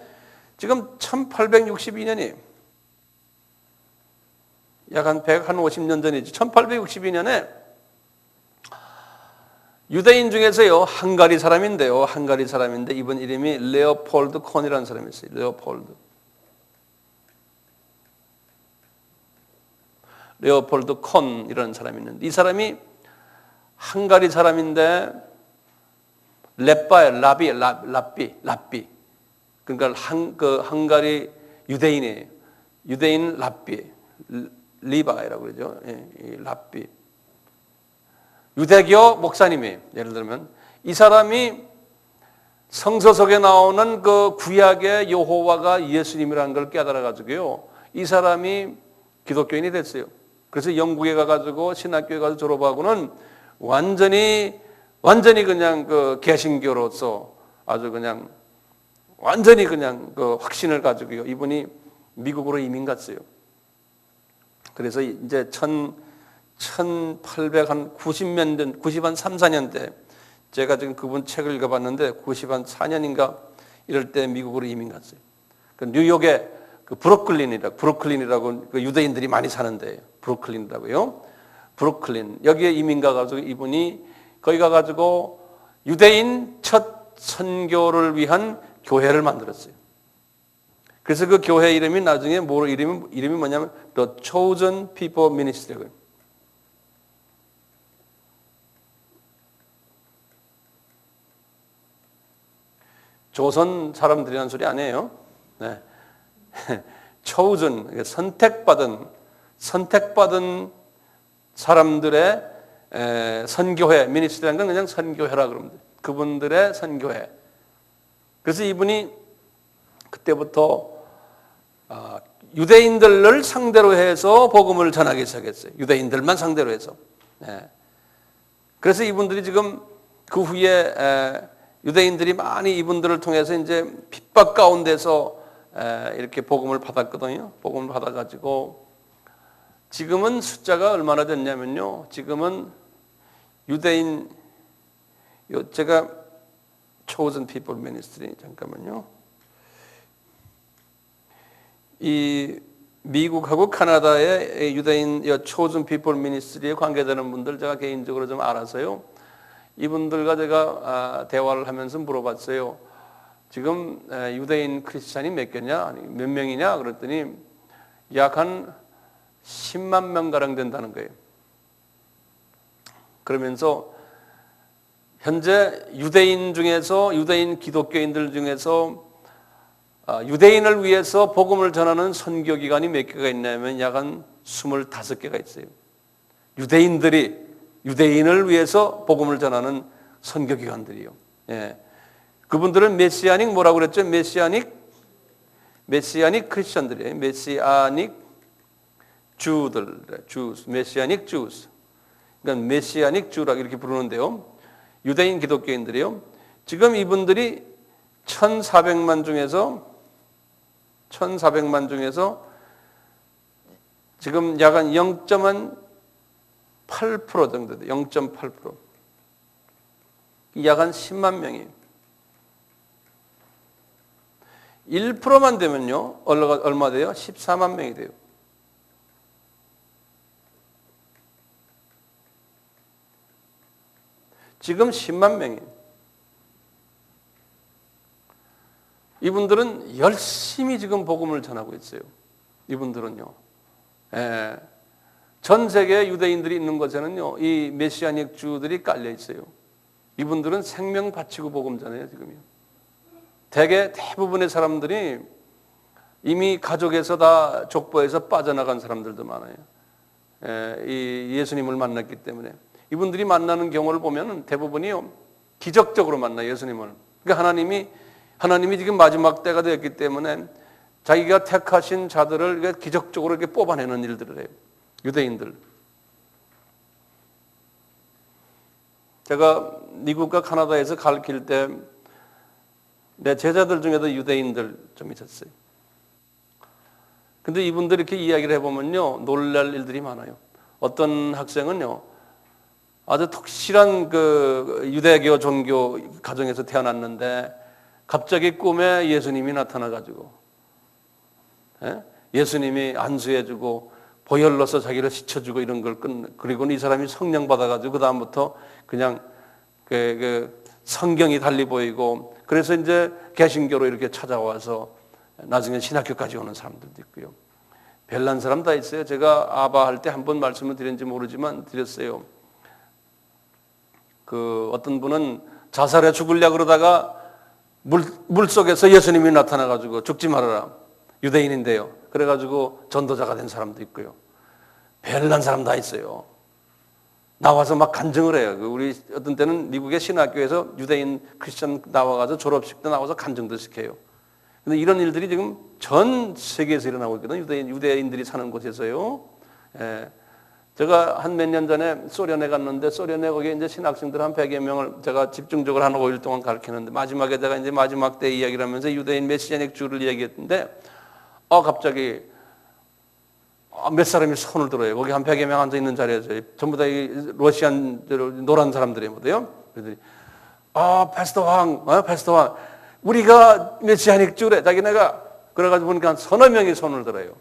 지금 1862년이에요. 약 한 150년 전이죠. 1862년에 유대인 중에서요, 헝가리 사람인데 이분 이름이 레오폴드 콘이라는 사람이 있어요. 레오폴드 콘이라는 사람이 있는데, 이 사람이 헝가리 사람인데 랍비. 그러니까 헝가리 유대인이에요. 유대인 랍비. 리바이라고 그러죠. 이 랍비. 유대교 목사님이에요. 예를 들면 이 사람이 성서 속에 나오는 그 구약의 여호와가 예수님이라는 걸 깨달아 가지고요. 이 사람이 기독교인이 됐어요. 그래서 영국에 가가지고 신학교에 가서 졸업하고는 완전히 그냥 그 개신교로서 아주 그냥 완전히 그냥 그 확신을 가지고요. 이분이 미국으로 이민 갔어요. 그래서 이제 1890년 전, 93, 4년대 제가 지금 그분 책을 읽어봤는데 94년인가 이럴 때 미국으로 이민 갔어요. 그 뉴욕에 그 브루클린이라고 그 유대인들이 많이 사는 데예요. 브루클린이라고요. 브루클린 여기에 이민 가가지고 이분이 거기 가가지고 유대인 첫 선교를 위한 교회를 만들었어요. 그래서 그 교회 이름이 나중에 이름이 뭐냐면 The Chosen People Ministry고요. 조선 사람들이라는 소리 아니에요. 네. chosen, 선택받은 사람들의 선교회, 미니스트리라는 건 그냥 선교회라 그러면 돼요. 그분들의 선교회. 그래서 이분이 그때부터 유대인들을 상대로 해서 복음을 전하기 시작했어요. 유대인들만 상대로 해서. 네. 그래서 이분들이 지금 그 후에 유대인들이 많이 이분들을 통해서 이제 핍박 가운데서 이렇게 복음을 받았거든요. 복음을 받아가지고 지금은 숫자가 얼마나 됐냐면요. 지금은 유대인 제가 Chosen People Ministry 잠깐만요. 이 미국하고 카나다의 유대인 Chosen People Ministry에 관계되는 분들 제가 개인적으로 좀 알아서요. 이분들과 제가 대화를 하면서 물어봤어요. 지금 유대인 크리스찬이 몇 개냐? 몇 명이냐? 그랬더니 약 한 10만 명가량 된다는 거예요. 그러면서 현재 유대인 기독교인들 중에서 유대인을 위해서 복음을 전하는 선교기관이 몇 개가 있냐면 약 한 25개가 있어요. 유대인을 위해서 복음을 전하는 선교기관들이요. 예. 그분들은 메시아닉 뭐라고 그랬죠? 메시아닉 크리스천들이에요. 메시아닉 주들, 메시아닉 주스. 그러니까 메시아닉 주라고 이렇게 부르는데요. 유대인 기독교인들이요. 지금 이분들이 1,400만 중에서 지금 약 한 0.8% 정도 돼요. 0.8%. 약 한 10만 명이에요. 1%만 되면요. 얼마 돼요? 14만 명이 돼요. 지금 10만 명이에요. 이분들은 열심히 지금 복음을 전하고 있어요. 이분들은요. 예. 전 세계 유대인들이 있는 곳에는요, 이 메시아닉 주들이 깔려 있어요. 이분들은 생명 바치고 복음 전해요, 지금요. 대부분의 사람들이 이미 가족에서 다 족보에서 빠져나간 사람들도 많아요. 이 예수님을 만났기 때문에. 이분들이 만나는 경우를 보면 대부분이요, 기적적으로 만나요, 예수님을. 그러니까 하나님이 지금 마지막 때가 되었기 때문에 자기가 택하신 자들을 기적적으로 이렇게 뽑아내는 일들을 해요. 유대인들. 제가 미국과 카나다에서 가르칠 때 내 제자들 중에도 유대인들 좀 있었어요. 근데 이분들이 이렇게 이야기를 해보면요, 놀랄 일들이 많아요. 어떤 학생은요, 아주 독실한 그 유대교 종교 가정에서 태어났는데 갑자기 꿈에 예수님이 나타나가지고 예수님이 안수해주고 보혈로서 자기를 씻어주고 이런 걸 그리고는 이 사람이 성령 받아가지고 그 다음부터 그냥 그 성경이 달리 보이고 그래서 이제 개신교로 이렇게 찾아와서 나중에 신학교까지 오는 사람들도 있고요. 별난 사람 다 있어요. 제가 아바 할 때 한 번 말씀을 드렸는지 모르지만 드렸어요. 그 어떤 분은 자살해 죽으려고 그러다가 물 속에서 예수님이 나타나가지고 죽지 말아라. 유대인인데요. 그래가지고 전도자가 된 사람도 있고요. 별난 사람 다 있어요. 나와서 막 간증을 해요. 우리 어떤 때는 미국의 신학교에서 유대인 크리스천 나와가지고 졸업식 때 나와서 간증도 시켜요. 근데 이런 일들이 지금 전 세계에서 일어나고 있거든요. 유대인들이 사는 곳에서요. 예. 제가 한 몇 년 전에 소련에 갔는데 소련에 거기 이제 신학생들 한 100여 명을 제가 집중적으로 한 5일 동안 가르치는데 마지막에 제가 이제 마지막 때 이야기를 하면서 유대인 메시아닉 주를 얘기했는데 갑자기 몇 사람이 손을 들어요. 거기 한 100여 명 앉아 있는 자리에서 전부 다 러시안 노란 사람들이 뭐래요? 그랬더니 패스터 황, 우리가 메시아닉 주래. 자기네가 그래가지고 보니까 한 서너 명이 손을 들어요.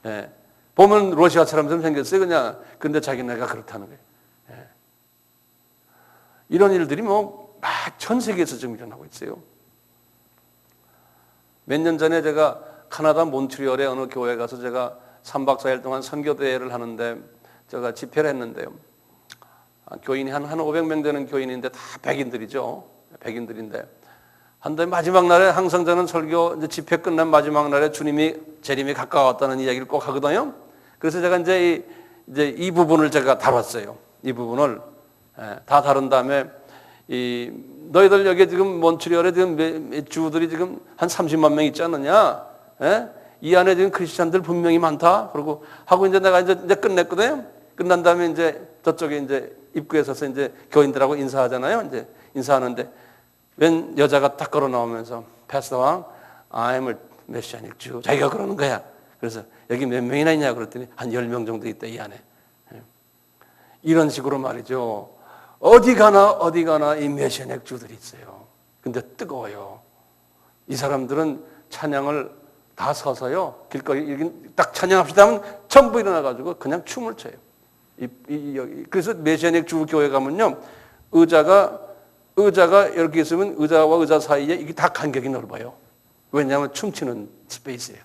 예. 보면 러시아처럼 좀 생겼어요, 그냥. 근데 자기네가 그렇다는 거예요. 예. 이런 일들이 막 전 세계에서 지금 일어나고 있어요. 몇 년 전에 제가 카나다 몬트리올의 어느 교회에 가서 제가 3박 4일 동안 선교대회를 하는데 제가 집회를 했는데요. 교인이 한 500명 되는 교인인데 다 백인들이죠. 백인들인데. 한데 마지막 날에 항상 저는 설교 이제 집회 끝난 마지막 날에 주님이 재림이 가까웠다는 이야기를 꼭 하거든요. 그래서 제가 이제 이 부분을 제가 다뤘어요. 이 부분을 다 다룬 다음에 너희들 여기 지금 몬트리올에 지금 주들이 지금 한 30만 명 있지 않느냐? 이 안에 지금 크리스찬들 분명히 많다. 그러고 하고 이제 내가 이제 끝냈거든요. 끝난 다음에 이제 저쪽에 이제 입구에 서서 이제 교인들하고 인사하잖아요. 이제 인사하는데 웬 여자가 딱 걸어 나오면서 패스터 왕, I'm a Messianic Jew. 자기가 그러는 거야. 그래서 여기 몇 명이나 있냐 그랬더니 한 10명 정도 있다 이 안에. 이런 식으로 말이죠. 어디 가나 이 메시아닉 주들이 있어요. 근데 뜨거워요. 이 사람들은 찬양을 다 서서요. 길거리 딱 찬양합시다 하면 전부 일어나가지고 그냥 춤을 춰요. 그래서 메시아닉 주 교회 가면요. 의자가 이렇게 있으면 의자와 의자 사이에 이게 다 간격이 넓어요. 왜냐하면 춤추는 스페이스예요.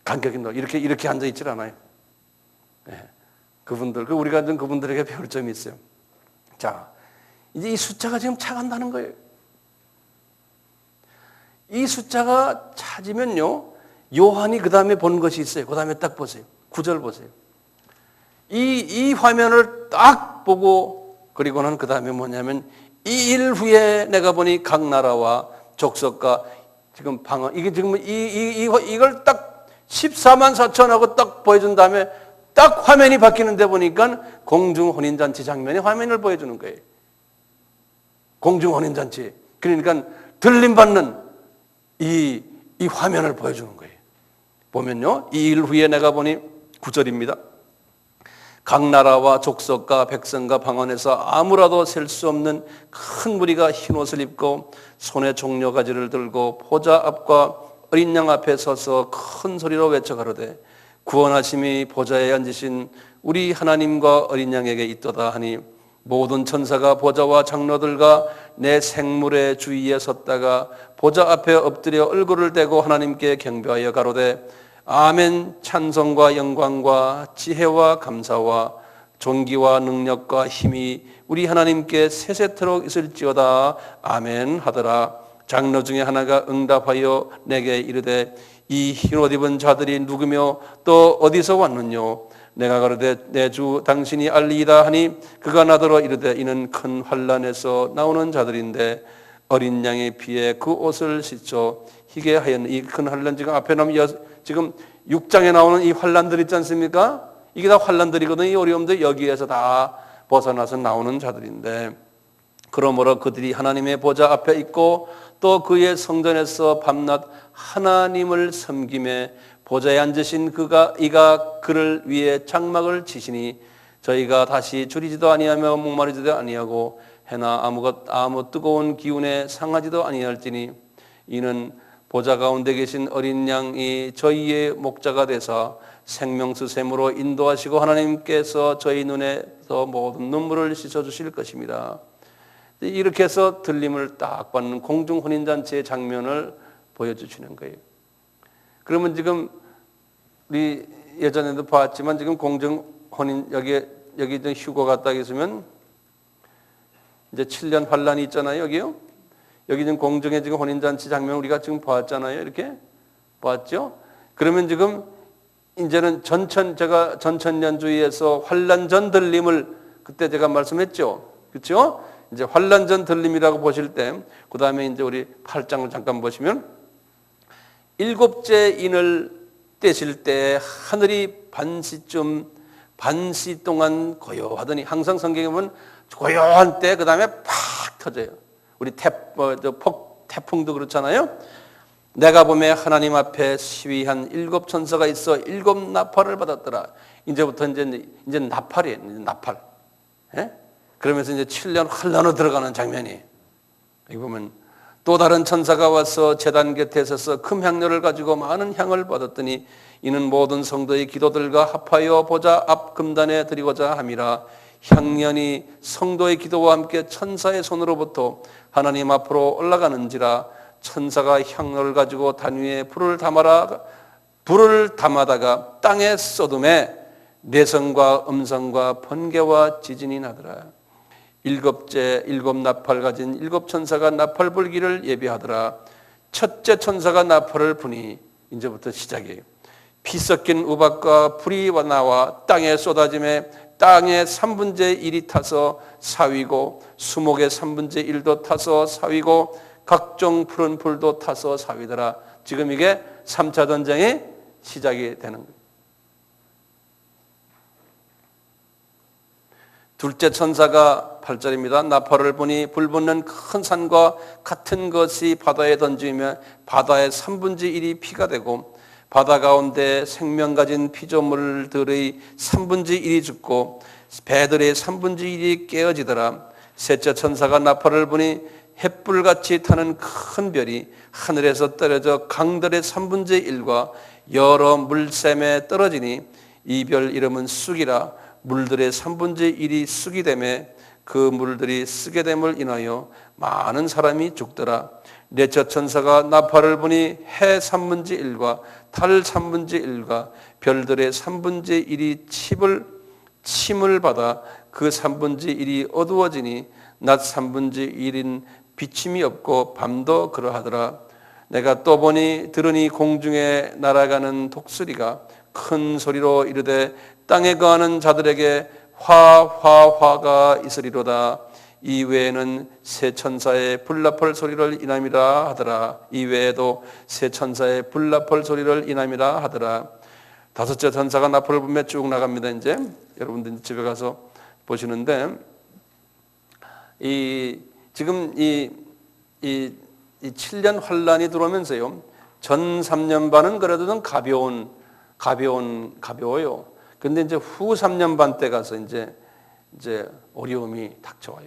간격이 넓어. 이렇게 앉아 있질 않아요. 그분들, 우리가 그분들에게 배울 점이 있어요. 자, 이제 이 숫자가 지금 차간다는 거예요. 이 숫자가 찾으면요, 요한이 그 다음에 본 것이 있어요. 그 다음에 딱 보세요. 9절 보세요. 이 화면을 딱 보고, 그리고는 그 다음에 뭐냐면, 이 일 후에 내가 보니 각 나라와 족속과 지금 방언, 이게 지금 이걸 딱 14만 4천하고 딱 보여준 다음에 딱 화면이 바뀌는데 보니까 공중혼인잔치 장면의 화면을 보여주는 거예요. 공중혼인잔치. 그러니까 들림받는 이 화면을 보여주는 거예요. 보면요. 이 일 후에 내가 보니 9절입니다. 각 나라와 족속과 백성과 방언에서 아무라도 셀 수 없는 큰 무리가 흰옷을 입고 손에 종려가지를 들고 보좌 앞과 어린 양 앞에 서서 큰 소리로 외쳐 가로되 구원하심이 보좌에 앉으신 우리 하나님과 어린 양에게 있도다 하니 모든 천사가 보좌와 장로들과 내 생물의 주위에 섰다가 보좌 앞에 엎드려 얼굴을 대고 하나님께 경배하여 가로되 아멘. 찬송과 영광과 지혜와 감사와 존귀와 능력과 힘이 우리 하나님께 세세토록 있을지어다. 아멘 하더라. 장로 중에 하나가 응답하여 내게 이르되 이 흰옷 입은 자들이 누구며 또 어디서 왔느뇨? 내가 가로되 내 주 당신이 알리이다 하니 그가 나더러 이르되 이는 큰 환난에서 나오는 자들인데 어린 양의 피에 그 옷을 씻어 희게 하였는 이 큰 환난. 지금 앞에 나오면 지금 6장에 나오는 이 환난들 있지 않습니까? 이게 다 환난들이거든요. 이 어려움들 여기에서 다 벗어나서 나오는 자들인데 그러므로 그들이 하나님의 보좌 앞에 있고 또 그의 성전에서 밤낮 하나님을 섬김에 보좌에 앉으신 이가 그를 위해 장막을 치시니 저희가 다시 줄이지도 아니하며 목마르지도 아니하고 해나 아무 뜨거운 기운에 상하지도 아니할지니 이는 보좌 가운데 계신 어린 양이 저희의 목자가 되사 생명수 샘으로 인도하시고 하나님께서 저희 눈에서 모든 눈물을 씻어주실 것입니다. 이렇게 해서 들림을 딱 받는 공중혼인잔치의 장면을 보여주시는 거예요. 그러면 지금 우리 예전에도 봤지만 지금 공중혼인 여기 휴거가 딱 있으면 이제 7년 환란이 있잖아요. 여기요. 여기 지금 공중에 지금 혼인잔치 장면 우리가 지금 봤잖아요. 이렇게 봤죠. 그러면 지금 이제는 제가 전천년주의에서 환란전 들림을 그때 제가 말씀했죠. 그렇죠? 이제 환란전 들림이라고 보실 때, 그 다음에 이제 우리 8장을 잠깐 보시면, 일곱째 인을 떼실 때 하늘이 반시 동안 고요하더니, 항상 성경에 보면 고요한 때 그 다음에 팍 터져요. 우리 태풍도 그렇잖아요. 내가 보매 하나님 앞에 시위한 7천사가 있어 7 나팔을 받았더라. 이제부터 이제 나팔이에요. 나팔. 예? 그러면서 이제 7년 환란으로 들어가는 장면이. 여기 보면 또 다른 천사가 와서 제단 곁에 서서 금향료를 가지고 많은 향을 받았더니 이는 모든 성도의 기도들과 합하여 보좌 앞 금단에 드리고자 함이라. 향년이 성도의 기도와 함께 천사의 손으로부터 하나님 앞으로 올라가는지라. 천사가 향로를 가지고 단 위에 불을 담아다가 땅에 쏟음에 내성과 음성과 번개와 지진이 나더라. 7 나팔 가진 7천사가 나팔 불기를 예비하더라. 첫째 천사가 나팔을 부니, 이제부터 시작이에요. 피 섞인 우박과 불이 나와 땅에 쏟아짐에 땅의 3분의 1이 타서 사위고 수목의 3분의 1도 타서 사위고 각종 푸른 풀도 타서 사위더라. 지금 이게 3차 전쟁이 시작이 되는 거예요. 둘째 천사가 8절입니다. 나팔을 부니 불붙는 큰 산과 같은 것이 바다에 던지며 바다의 3분의 1이 피가 되고 바다 가운데 생명 가진 피조물들의 3분의 1이 죽고 배들의 3분의 1이 깨어지더라. 셋째 천사가 나팔을 부니 햇불같이 타는 큰 별이 하늘에서 떨어져 강들의 3분의 1과 여러 물샘에 떨어지니 이 별 이름은 쑥이라. 물들의 3분의 1이 쑥이 되매 그 물들이 쓰게 됨을 인하여 많은 사람이 죽더라. 넷째 천사가 나팔을 부니 해 3분의 1과 달 3분의 1과 별들의 3분의 1이 침을 받아 그 3분의 1이 어두워지니 낮 3분의 1인 비침이 없고 밤도 그러하더라. 내가 또 들으니 공중에 날아가는 독수리가 큰 소리로 이르되 땅에 거하는 자들에게 화가 있으리로다. 이 외에는 세 천사의 불나팔 소리를 인함이라 하더라. 이 외에도 세 천사의 불나팔 소리를 인함이라 하더라. 다섯째 천사가 나팔을 불며 쭉 나갑니다. 이제 여러분들 집에 가서 보시는데 지금 이 7년 환란이 들어오면서요. 전 3년 반은 그래도 좀 가벼워요. 근데 이제 후 3년 반 때 가서 이제 어려움이 닥쳐와요.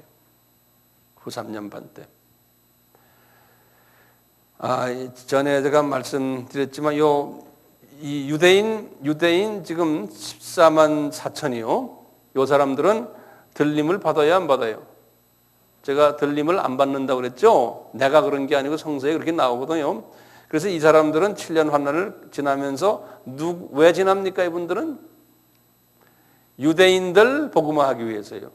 후 3년 반 때. 전에 제가 말씀드렸지만 이 유대인 지금 14만 4천이요. 요 사람들은 들림을 받아야 안 받아요? 제가 들림을 안 받는다고 그랬죠? 내가 그런 게 아니고 성서에 그렇게 나오거든요. 그래서 이 사람들은 7년 환난을 지나면서 왜 지납니까? 이분들은 유대인들 복음화하기 위해서요.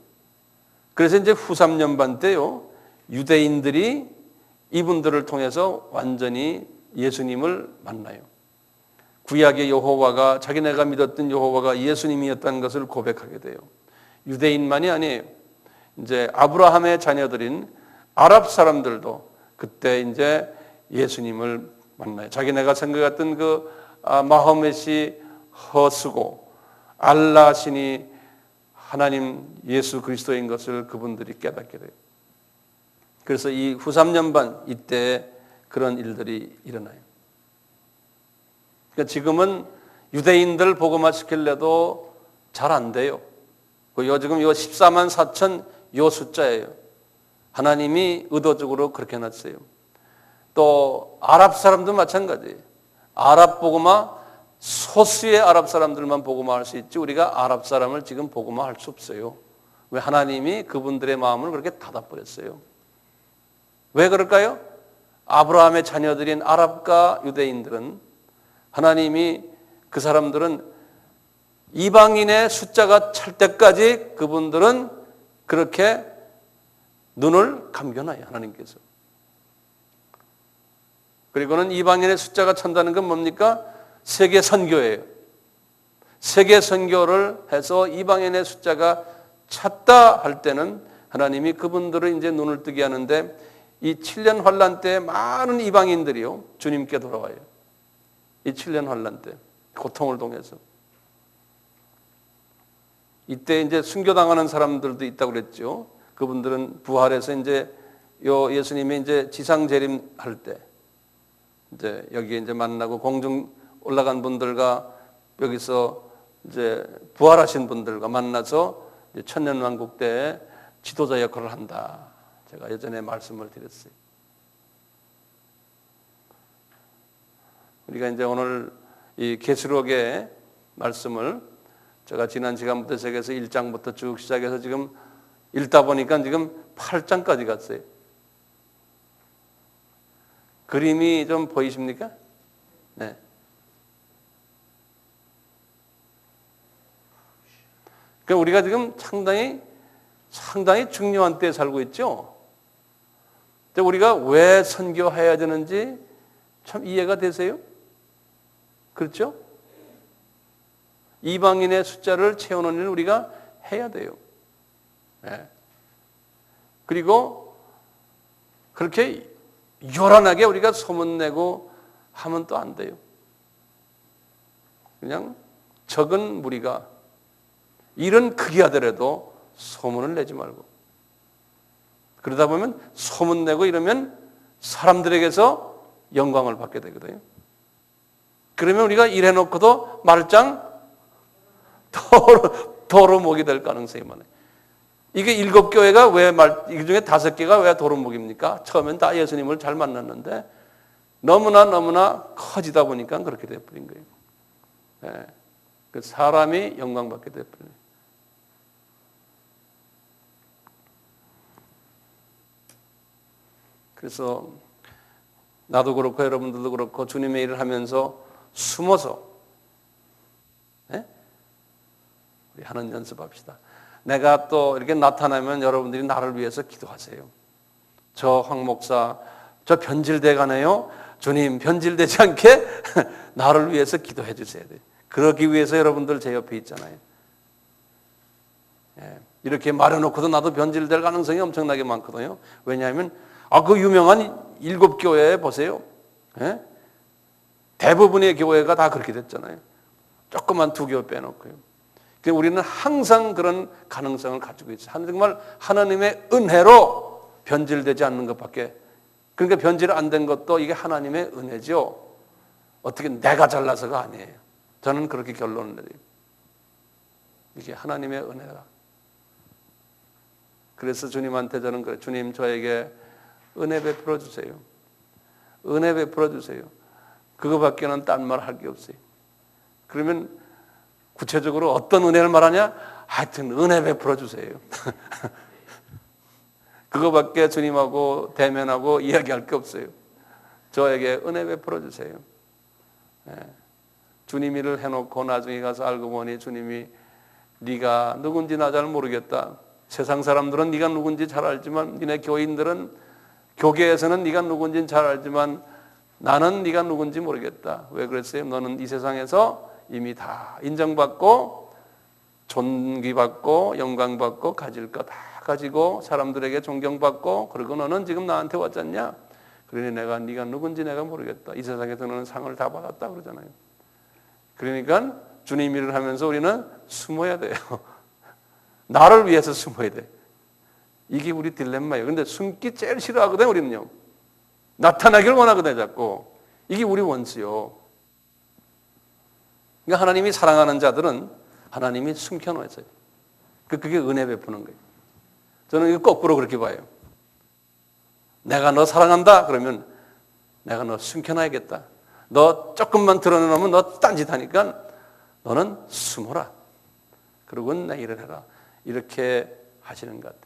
그래서 이제 후 3년 반 때요. 유대인들이 이분들을 통해서 완전히 예수님을 만나요. 구약의 여호와가 자기네가 믿었던 여호와가 예수님이었다는 것을 고백하게 돼요. 유대인만이 아니에요. 이제 아브라함의 자녀들인 아랍 사람들도 그때 이제 예수님을 만나요. 자기네가 생각했던 그 마호멧이 허수고 알라 신이 하나님 예수 그리스도인 것을 그분들이 깨닫게 돼요. 그래서 이 후 3년 반 이때 그런 일들이 일어나요. 그러니까 지금은 유대인들 복음화 시킬래도 잘 안 돼요. 지금 14만 4천 요 숫자예요. 하나님이 의도적으로 그렇게 해놨어요. 또 아랍 사람도 마찬가지예요. 아랍 복음화 소수의 아랍 사람들만 복음화할 수 있지 우리가 아랍 사람을 지금 복음화할 수 없어요. 왜? 하나님이 그분들의 마음을 그렇게 닫아버렸어요. 왜 그럴까요? 아브라함의 자녀들인 아랍과 유대인들은 하나님이 그 사람들은 이방인의 숫자가 찰 때까지 그분들은 그렇게 눈을 감겨놔요. 하나님께서. 그리고는 이방인의 숫자가 찬다는 건 뭡니까? 세계 선교예요. 세계 선교를 해서 이방인의 숫자가 찼다 할 때는 하나님이 그분들을 이제 눈을 뜨게 하는데 이 7년 환란 때 많은 이방인들이요 주님께 돌아와요. 이 7년 환란 때 고통을 통해서 이때 이제 순교당하는 사람들도 있다고 그랬죠. 그분들은 부활해서 이제 예수님이 이제 지상 재림할 때 이제 여기에 이제 만나고 공중 올라간 분들과 여기서 이제 부활하신 분들과 만나서 이제 천년왕국 때 지도자 역할을 한다. 제가 예전에 말씀을 드렸어요. 우리가 이제 오늘 이 계시록의 말씀을 제가 지난 시간부터 시작해서 1장부터 쭉 시작해서 지금 읽다 보니까 지금 8장까지 갔어요. 그림이 좀 보이십니까? 네. 그러니까 우리가 지금 상당히 중요한 때에 살고 있죠. 우리가 왜 선교해야 되는지 참 이해가 되세요? 그렇죠? 이방인의 숫자를 채우는 일을 우리가 해야 돼요. 네. 그리고 그렇게 요란하게 우리가 소문내고 하면 또 안 돼요. 그냥 적은 무리가 일은 크게 하더라도 소문을 내지 말고 그러다 보면 소문내고 이러면 사람들에게서 영광을 받게 되거든요. 그러면 우리가 일해놓고도 말짱 도루묵이 될 가능성이 많아요. 이게 7교회가 이 중에 5개가 왜 도루묵입니까? 처음엔 다 예수님을 잘 만났는데 너무나 커지다 보니까 그렇게 되어버린 거예요. 네. 그 사람이 영광받게 되어버린 거예요. 그래서 나도 그렇고 여러분들도 그렇고 주님의 일을 하면서 숨어서 우리 하는 연습합시다. 내가 또 이렇게 나타나면 여러분들이 나를 위해서 기도하세요. 저 황 목사 저 변질돼 가네요. 주님 변질되지 않게 나를 위해서 기도해 주셔야 돼요. 그러기 위해서 여러분들 제 옆에 있잖아요. 이렇게 말해놓고도 나도 변질될 가능성이 엄청나게 많거든요. 왜냐하면 그 유명한 7교회 보세요. 대부분의 교회가 다 그렇게 됐잖아요. 조그만 2교회 빼놓고요. 우리는 항상 그런 가능성을 가지고 있어요. 정말 하나님의 은혜로 변질되지 않는 것밖에. 그러니까 변질 안 된 것도 이게 하나님의 은혜죠. 어떻게 내가 잘나서가 아니에요. 저는 그렇게 결론을 내려요. 이게 하나님의 은혜다. 그래서 주님한테 저는 그래요. 주님 저에게 은혜 베풀어 주세요. 은혜 베풀어 주세요. 그거밖에는 딴 말 할 게 없어요. 그러면 구체적으로 어떤 은혜를 말하냐? 하여튼 은혜 베풀어 주세요. 그거밖에 주님하고 대면하고 이야기할 게 없어요. 저에게 은혜 베풀어 주세요. 주님 일을 해놓고 나중에 가서 알고 보니 주님이 네가 누군지 나 잘 모르겠다. 세상 사람들은 네가 누군지 잘 알지만 니네 교인들은 교계에서는 네가 누군지는 잘 알지만 나는 네가 누군지 모르겠다. 왜 그랬어요? 너는 이 세상에서 이미 다 인정받고 존귀받고 영광받고 가질 거 다 가지고 사람들에게 존경받고 그리고 너는 지금 나한테 왔잖냐? 그러니 내가 네가 누군지 내가 모르겠다. 이 세상에서 너는 상을 다 받았다 그러잖아요. 그러니까 주님 일을 하면서 우리는 숨어야 돼요. 나를 위해서 숨어야 돼. 이게 우리 딜레마예요. 그런데 숨기 제일 싫어하거든 우리는요. 나타나기를 원하거든 자꾸. 이게 우리 원수요. 그러니까 하나님이 사랑하는 자들은 하나님이 숨겨놓았어요. 그게 은혜 베푸는 거예요. 저는 이거 거꾸로 그렇게 봐요. 내가 너 사랑한다 그러면 내가 너 숨겨놔야겠다. 너 조금만 드러내놓으면 너 딴짓하니까 너는 숨어라. 그러고 내 일을 해라. 이렇게 하시는 것 같아요.